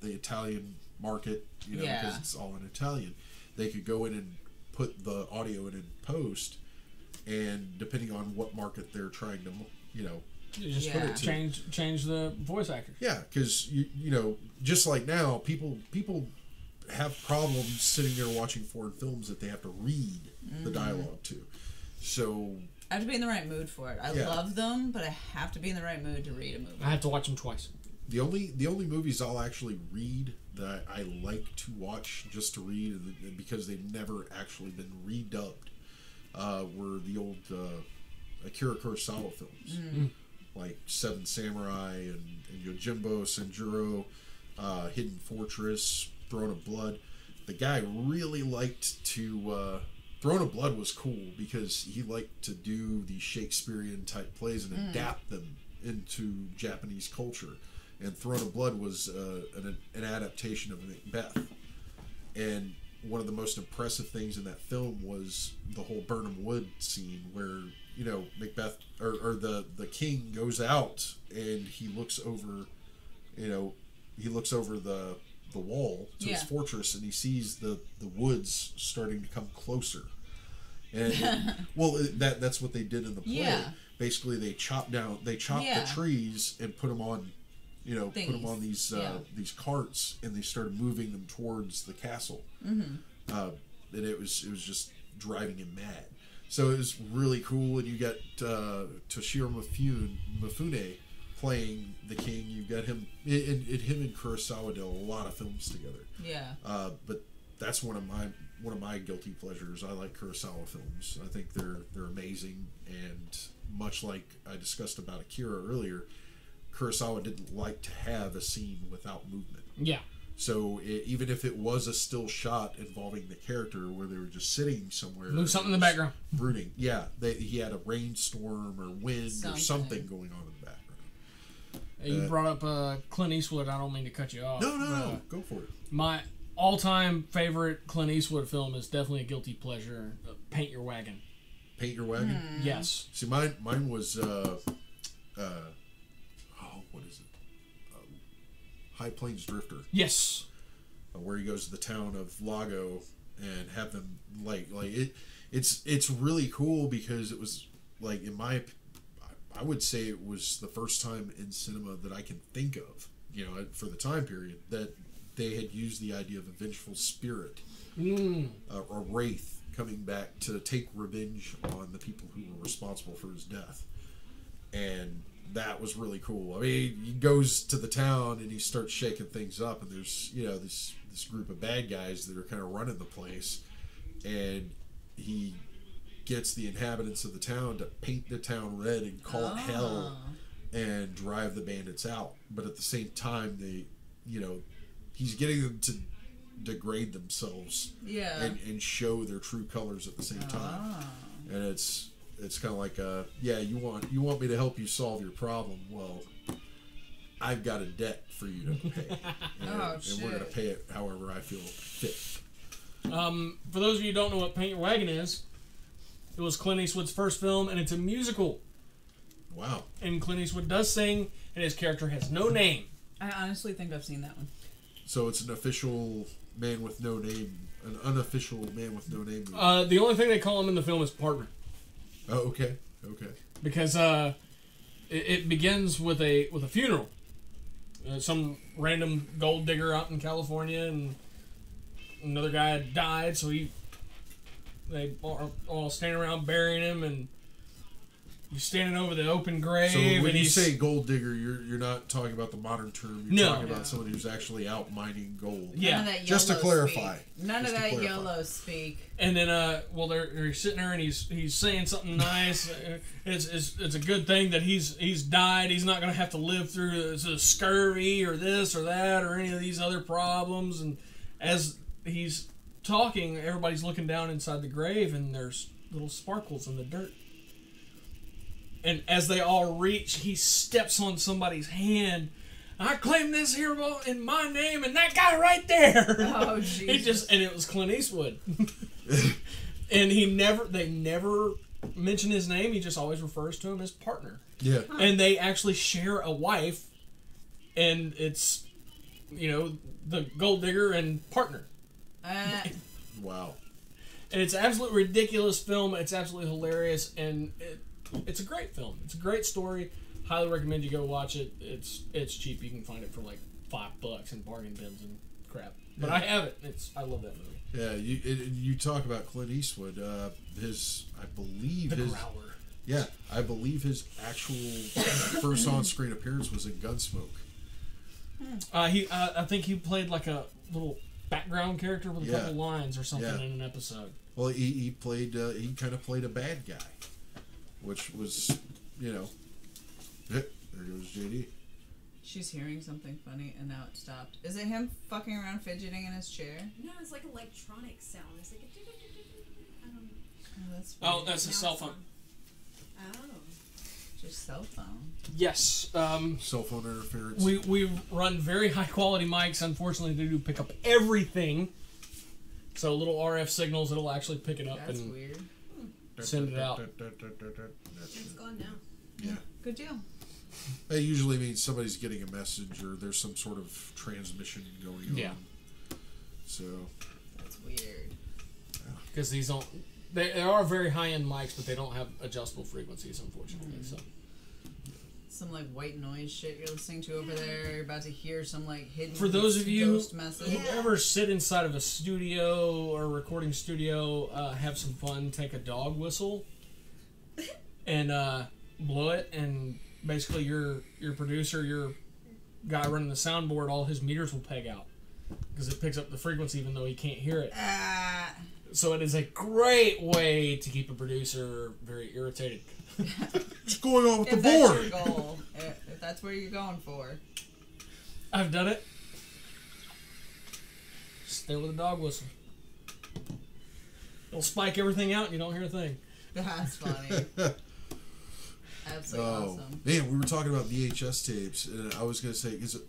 Italian market, because it's all in Italian. They could go in and put the audio in post, and depending on what market they're trying to You just put it change the voice actors. Yeah, because just like now, people have problems sitting there watching foreign films that they have to read the dialogue to. So I have to be in the right mood for it. I love them, but I have to be in the right mood to read a movie. I have to watch them twice. the only movies I'll actually read that I like to watch just to read, because they've never actually been redubbed, were the old Akira Kurosawa films, like Seven Samurai and Yojimbo, Sanjuro, Hidden Fortress, Throne of Blood. The guy really liked to. Throne of Blood was cool because he liked to do these Shakespearean type plays and adapt them into Japanese culture. And Throne of Blood was an adaptation of Macbeth. And one of the most impressive things in that film was the whole Burnham Wood scene where, Macbeth or the king goes out and he looks over, the wall to his fortress, and he sees the woods starting to come closer. And that's what they did in the play. Yeah. Basically, they chopped the trees and put them on, put them on these carts, and they started moving them towards the castle. And it was just driving him mad. So it was really cool, and you got Toshiro Mifune playing the king. You've got him, him and Kurosawa did a lot of films together. Yeah. But that's one of my guilty pleasures. I like Kurosawa films. I think they're amazing, and much like I discussed about Akira earlier, Kurosawa didn't like to have a scene without movement. Yeah. So even if it was a still shot involving the character where they were just sitting somewhere, move something in the background, brooding. Yeah, he had a rainstorm or wind or something going on in the background. You brought up Clint Eastwood. I don't mean to cut you off. No. Go for it. My all-time favorite Clint Eastwood film is definitely a guilty pleasure. Paint Your Wagon. Paint Your Wagon? Yes. See, mine was what is it? High Plains Drifter. Yes. Where he goes to the town of Lago and have them it's really cool because it was like I would say it was the first time in cinema that I can think of, for the time period, that they had used the idea of a vengeful spirit, a wraith coming back to take revenge on the people who were responsible for his death. And that was really cool. I mean, he goes to the town and he starts shaking things up, and there's, this group of bad guys that are kind of running the place, and he gets the inhabitants of the town to paint the town red and call it hell and drive the bandits out. But at the same time, he's getting them to degrade themselves and show their true colors at the same time. And it's kind of like, you want me to help you solve your problem. Well, I've got a debt for you to pay. And we're going to pay it however I feel fit. For those of you who don't know what Paint Your Wagon is, it was Clint Eastwood's first film, and it's a musical. Wow. And Clint Eastwood does sing, and his character has no name. I honestly think I've seen that one. So it's an official man with no name, an unofficial man with no name movie. The only thing they call him in the film is partner. Oh, okay. Because it begins with a funeral. Some random gold digger out in California, and another guy had died, so they are all standing around burying him, and standing over the open grave. So when and you say gold digger, you're not talking about the modern term. You're No. talking about somebody who's actually out mining gold. Yeah. None of that Just to YOLO clarify. Speak. None Just of to that clarify. YOLO speak. And then, well, they're sitting there, and he's saying something nice. It's a good thing that he's died. He's not gonna have to live through the scurvy or this or that or any of these other problems. And as he's talking, everybody's looking down inside the grave, and there's little sparkles in the dirt. And as they all reach, he steps on somebody's hand. I claim this here in my name, and that guy right there. Oh, Jesus. And it was Clint Eastwood. And they never mention his name. He just always refers to him as partner. Yeah. And they actually share a wife, and it's, the gold digger and partner. Wow. And it's an absolutely ridiculous film. It's absolutely hilarious, and it's a great film. It's a great story. Highly recommend you go watch it. It's cheap. You can find it for like $5 in bargain bins and crap. But Yeah. I have it. I love that movie. Yeah, you talk about Clint Eastwood. I believe The his Growler. Yeah, I believe his actual first on-screen appearance was in Gunsmoke. I think he played like a little background character with a Yeah. couple lines or something Yeah. in an episode. Well, he played he kind of played a bad guy, which was there goes JD. She's hearing something funny, and now it stopped. Is it him fucking around fidgeting in his chair? No, it's like electronic sound. It's like a I don't know. Oh, that's weird. Oh, that's a Now cell it's phone. on. Oh. Just cell phone. Yes. Cell phone interference. We run very high quality mics. Unfortunately, they do pick up everything. So little RF signals, it'll actually pick it up That's and weird. send it out. It's gone now. Yeah. Good deal. That usually means somebody's getting a message or there's some sort of transmission going on. Yeah. So. That's weird. Because these don't. They are very high end mics, but they don't have adjustable frequencies, unfortunately. So. Some like white noise shit you're listening to over there. You're about to hear some like hidden For those of you ghost message. who ever sit inside of a studio or a recording studio, have some fun, take a dog whistle and blow it, and basically your producer, your guy running the soundboard, all his meters will peg out because it picks up the frequency even though he can't hear it. So it is a great way to keep a producer very irritated. What's going on with If the that's board? your goal, if that's where you're going for. I've done it. Just there with a dog whistle. It'll spike everything out and you don't hear a thing. That's funny. Absolutely awesome. Man, we were talking about VHS tapes, and I was going to say, because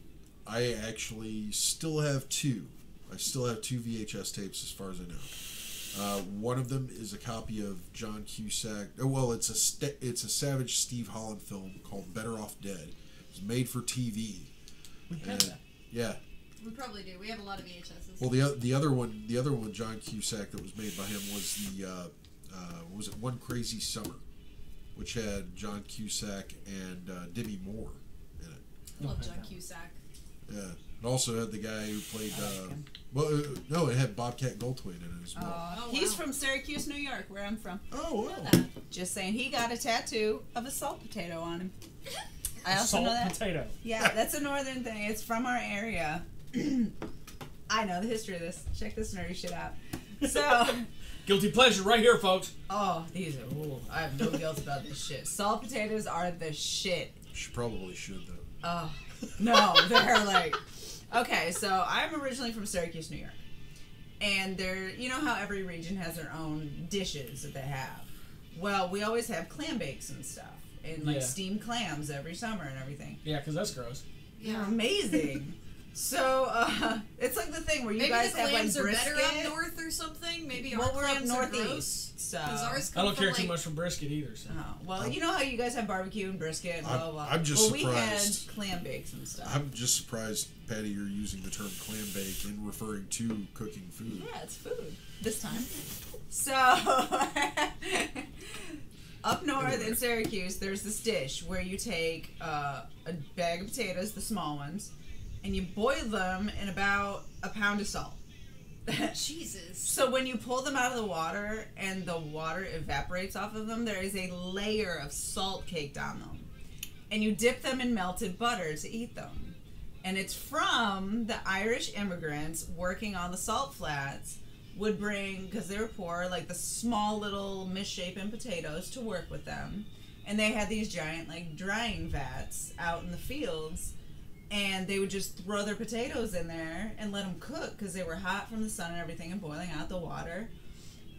I actually still have two. I still have two VHS tapes as far as I know. One of them is a copy of John Cusack. Well, it's a Savage Steve Holland film called Better Off Dead. It was made for TV. We have that. Yeah. We probably do. We have a lot of VHSs. Well, the other one, John Cusack, that was made by him was the what was it, One Crazy Summer, which had John Cusack and Demi Moore in it. I love John Cusack. Yeah. It also had the guy who played. No, it had Bobcat Goldthwait in it as well. He's from Syracuse, New York, where I'm from. Oh, wow. Just saying, he got a tattoo of a salt potato on him. I also Salt know that. potato. Yeah, that's a northern thing. It's from our area. I know the history of this. Check this nerdy shit out. So, Guilty pleasure right here, folks. these are. Ooh, I have no guilt about this shit. Salt potatoes are the shit. She probably should though. No, they're like. Okay, so I'm originally from Syracuse, New York. And you know how every region has their own dishes that they have? Well, we always have clam bakes and stuff. And like steamed clams every summer and everything. Yeah, because that's gross. They're amazing. So, it's like the thing where you guys have like brisket. Maybe the clams are better up north or something. Maybe our Well, we're up clams are gross. northeast. So, Ours I come don't care from, too much for brisket either. So. well, you know how you guys have barbecue and brisket and blah, blah, blah. I'm just we surprised. had clam bakes and stuff. I'm just surprised, Patty, you're using the term clam bake in referring to cooking food. Yeah, it's food. This time. So, up north in Syracuse, there's this dish where you take a bag of potatoes, the small ones, and you boil them in about a pound of salt. Jesus. So when you pull them out of the water and the water evaporates off of them, there is a layer of salt caked on them. And you dip them in melted butter to eat them. And it's from the Irish immigrants working on the salt flats would bring, because they were poor, like the small little misshapen potatoes to work with them. And they had these giant like drying vats out in the fields. And they would just throw their potatoes in there and let them cook because they were hot from the sun and everything and boiling out the water.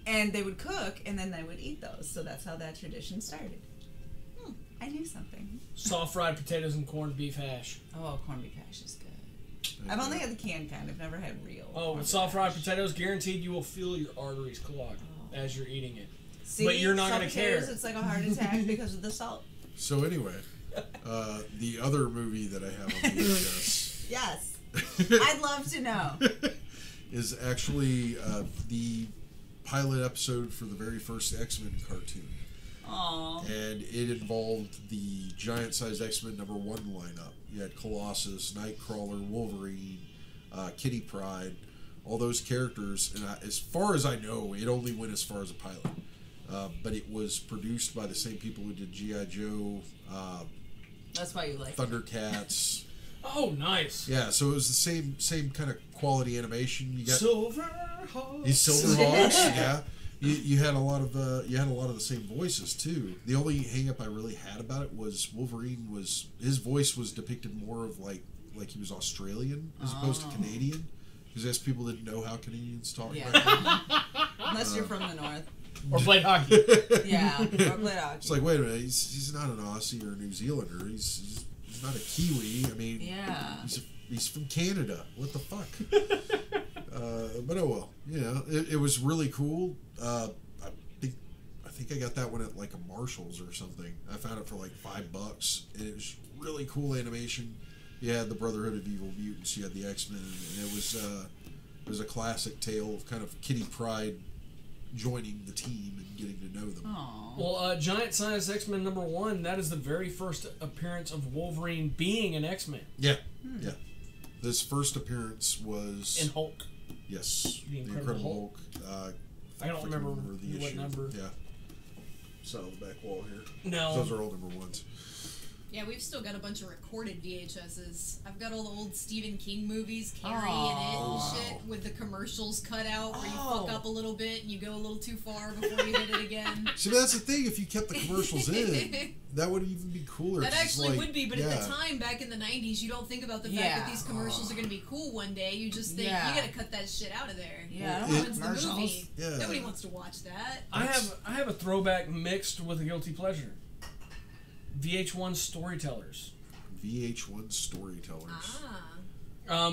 And they would cook and then they would eat those. So that's how that tradition started. I knew something. Soft fried potatoes and corned beef hash. Oh, corned beef hash is good. I've only had the canned kind. I've never had real. Oh, with soft fried potatoes, guaranteed you will feel your arteries clog as you're eating it. See, but you're not going to care. It's like a heart attack because of the salt. So anyway, the other movie that I have on VHS. Yes. I'd love to know. Is actually the pilot episode for the very first X-Men cartoon. Aww. And it involved the giant-sized X-Men #1 lineup. You had Colossus, Nightcrawler, Wolverine, Kitty Pryde, all those characters. And as far as I know, it only went as far as a pilot. But it was produced by the same people who did G.I. Joe, That's why you like Thundercats. Oh, nice. Yeah, so it was the same kind of quality animation. You got Silverhawks. these Silverhawks, yeah. You had a lot of the same voices too. The only hang up I really had about it was Wolverine his voice was depicted more of like he was Australian as opposed to Canadian. Because as people didn't know how Canadians talk. Yeah. Unless you're from the north. Or played hockey. Yeah, or played hockey. It's like, wait a minute, he's not an Aussie or a New Zealander. He's not a Kiwi. I mean, yeah. He's from Canada. What the fuck? But oh well. You know, it was really cool. I think I got that one at like a Marshall's or something. I found it for like $5, and it was really cool animation. You had the Brotherhood of Evil Mutants. You had the X-Men, and it was a classic tale of kind of Kitty Pryde joining the team and getting to know them. Aww. Well, giant-sized X-Men #1. That is the very first appearance of Wolverine being an X-Men. Yeah, yeah. This first appearance was in Hulk. Yes, The Incredible Hulk. I don't remember the what issue. number. Yeah. It's on the back wall here. No. Those are all #1s. Yeah, we've still got a bunch of recorded VHSs. I've got all the old Stephen King movies, Carrie and it and shit, with the commercials cut out where you fuck up a little bit and you go a little too far before you hit it again. See, that's the thing. If you kept the commercials in, that would even be cooler. That actually would be, but yeah. at the time, back in the 90s, you don't think about the fact that these commercials are going to be cool one day. You just think, you got to cut that shit out of there. Yeah, It's the movie. Yeah. Nobody wants to watch that. I have a throwback mixed with a guilty pleasure. VH1 Storytellers. VH1 Storytellers. Ah.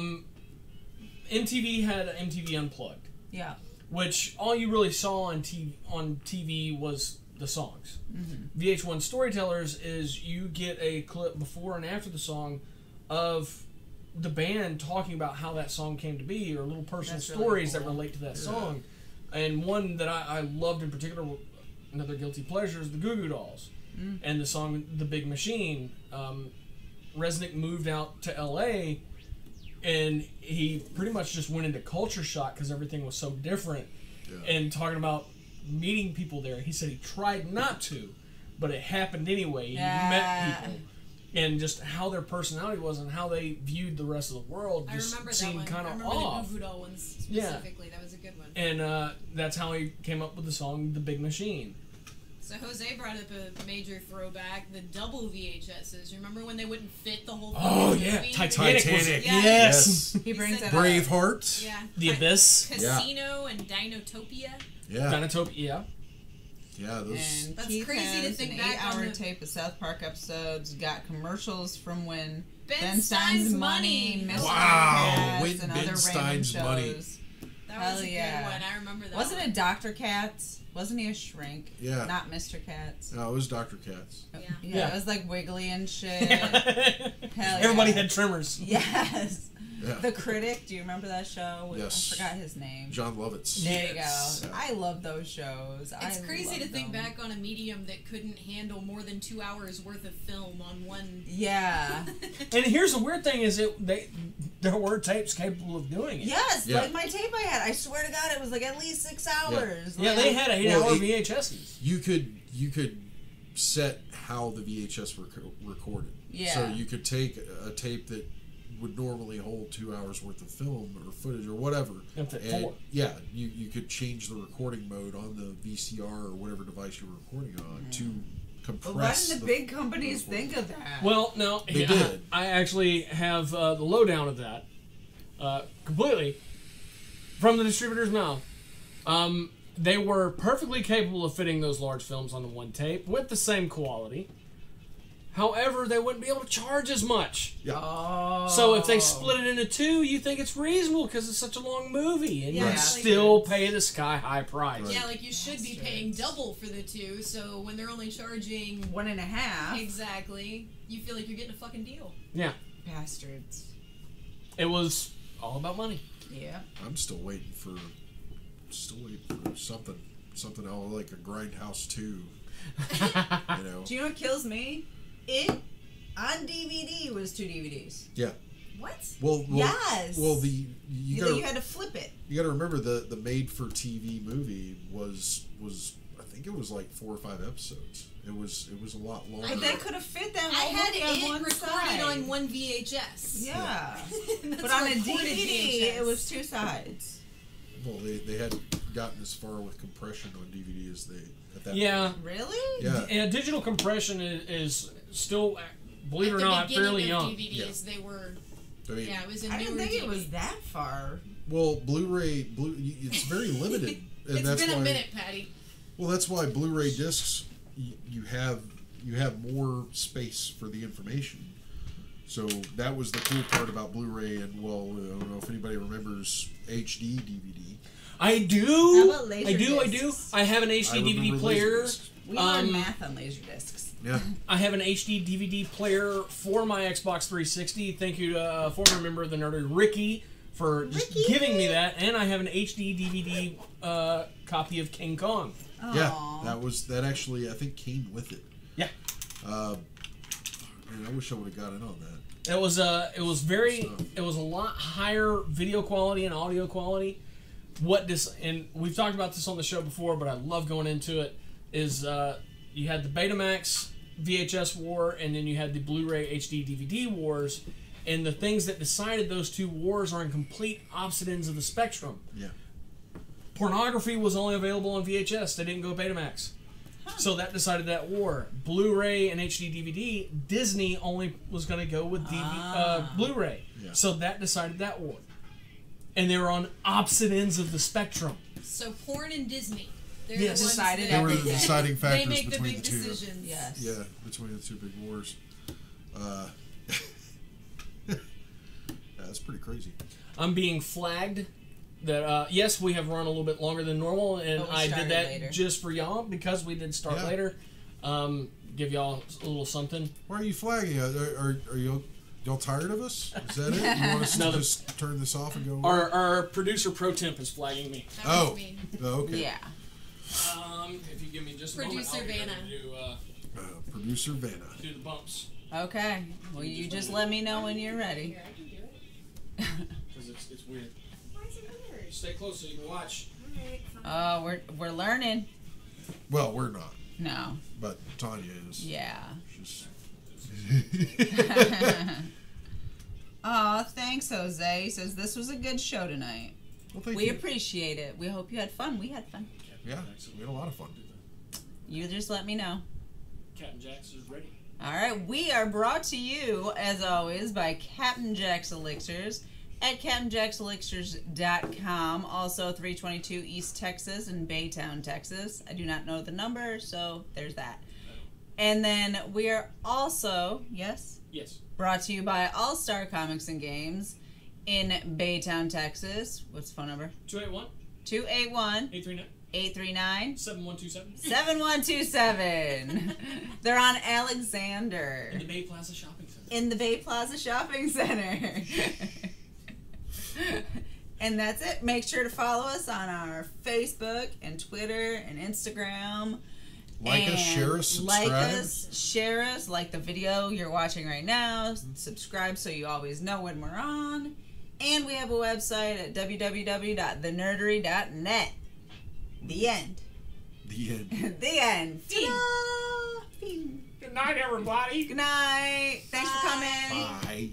MTV had MTV Unplugged. Yeah. Which all you really saw on TV was the songs. Mm-hmm. VH1 Storytellers is you get a clip before and after the song of the band talking about how that song came to be, or little personal stories that relate to that song. And one that I loved in particular, another guilty pleasure, is the Goo Goo Dolls. And the song The Big Machine. Resnick moved out to LA, and he pretty much just went into culture shock because everything was so different. Yeah. And talking about meeting people there, he said he tried not to, but it happened anyway. He met people, and just how their personality was and how they viewed the rest of the world just seemed kind of off. The Goo Goo Doll ones specifically. That was a good one. And that's how he came up with the song The Big Machine. So Jose brought up a major throwback, the double VHSs. Remember when they wouldn't fit the whole movie? Titanic. Yes. He brings that Braveheart. Yeah. The Abyss. Casino and Dinotopia. Yeah. Dinotopia. Yeah, those. And that's Keith crazy has to think an back 8-hour on tape of South Park episodes. Got commercials from when Ben Stein's Money. Mr. Wow. Katz, When and Ben other Stein's random Money. shows. That was a good one. I remember that. Wasn't it Dr. Katz? Wasn't he a shrink? Yeah. Not Mr. Katz. No, it was Dr. Katz. Yeah. It was like wiggly and shit. Everybody had tremors. Yes. Yeah. The Critic, do you remember that show? Yes. I forgot his name. John Lovitz. There you go. Yeah. I love those shows. It's crazy to think back on a medium that couldn't handle more than 2 hours worth of film on one. Yeah. And here's the weird thing is there were tapes capable of doing it. Yes, Yeah. like my tape I had. I swear to God, it was like at least 6 hours. Yeah, Like, they had 8-hour VHSs. You could set how the VHS recorded. Yeah. So you could take a tape that would normally hold 2 hours worth of film or footage or whatever. Up to And 4. yeah, you could change the recording mode on the VCR or whatever device you were recording on to compress. But why didn't the big companies think of that? Well, no, They did. I actually have the lowdown of that completely from the distributor's mouth. They were perfectly capable of fitting those large films onto one tape with the same quality. However, they wouldn't be able to charge as much. Yeah. Oh. So if they split it into 2, you think it's reasonable because it's such a long movie, and Yeah. you still pay the sky-high price. Right. Yeah, like you should be paying double for the 2, so when they're only charging 1.5. exactly, you feel like you're getting a fucking deal. Yeah, Bastards. it was all about money. Yeah. I'm still waiting for something else like a Grindhouse 2. You know. Do you know what kills me? It on DVD was 2 DVDs. Yeah. What? Well, Yes. Well, You had to flip it. you got to remember the made-for-TV movie was I think it was like 4 or 5 episodes. It was a lot longer. But they could have fit that I whole had movie on it one recorded side. on one VHS. Yeah. That's But on a recorded DVD, VHS. it was 2 sides. Well, they hadn't gotten as far with compression on DVD as they at that Yeah. point. Really? Yeah. And digital compression is still, believe it or At the not, beginning fairly of young. DVDs, they were. I mean, Yeah, it was a I newer didn't think DVD. it was that far. well, Blu-ray, it's very limited, and It's that's been why. a minute, Patty. Well, that's why Blu-ray discs you have more space for the information. So that was the cool part about Blu-ray, and well, I don't know if anybody remembers HD DVD. I do. How about laser I do. discs? I have an I HD remember DVD player. Laserdiscs. We learned math on Laserdiscs. Yeah. I have an HD DVD player for my Xbox 360. Thank you to a former member of the Nerdery, Ricky, for just giving me that. And I have an HD DVD copy of King Kong. Yeah, Aw. that actually I think came with it. Yeah. Man, I wish I would have got in on that. It was a lot higher video quality and audio quality. And we've talked about this on the show before, but I love going into it, is you had the Betamax VHS war, and then you had the Blu-ray HD DVD wars, and the things that decided those two wars are in complete opposite ends of the spectrum. Yeah. Pornography was only available on VHS. They didn't go Betamax. So that decided that war. Blu-ray and HD DVD, Disney only was going to go with Blu-ray. Yeah. So that decided that war. And they were on opposite ends of the spectrum. So porn and Disney. They're Yes. the ones Decided that They were the everything. deciding they factors make the between big the two. decisions. Yes. Yeah, between the two big wars. That's pretty crazy. I'm being flagged that, yes, we have run a little bit longer than normal, and But we I did started that later. just for y'all because we did start Yeah. later. Give y'all a little something. Why are you flagging? Are y'all tired of us? Is that it? You want us No, to just turn this off and go? Our producer pro temp is flagging me. That was Oh. me. Oh, okay. Yeah. If you give me just a Producer moment, I'll Vanna. be ready Producer Vanna. to do the bumps. Okay. Well, you just let me know when you're ready. Here, I can do it. Because it's weird. Why is it weird? Stay close so you can watch. Alright, fine. Oh, we're learning. Well, we're not, No. but Tanya is. Yeah. She's. Oh, thanks, Jose. He says this was a good show tonight. Well, thank We you. appreciate it. We hope you had fun. We had fun. Yeah, we had a lot of fun. You just let me know. Captain Jax is ready. All right, we are brought to you, as always, by Captain Jack's Elixirs at CaptainJacksElixirs.com. Also, 322 East Texas and Baytown, Texas. I do not know the number, so there's that. And then we are also, yes, Yes. brought to you by All Star Comics and Games in Baytown, Texas. What's the phone number? 281 281 839 839 7127. 7127. They're on Alexander. In the Bay Plaza Shopping Center. In the Bay Plaza Shopping Center. And that's it. Make sure to follow us on our Facebook and Twitter and Instagram. Like us, share us, subscribe. Like us, share us, like the video you're watching right now. Subscribe so you always know when we're on. And we have a website at www.thenerdery.net. The end. The end. The end. Good night, everybody. Good night. Thanks for coming. Bye.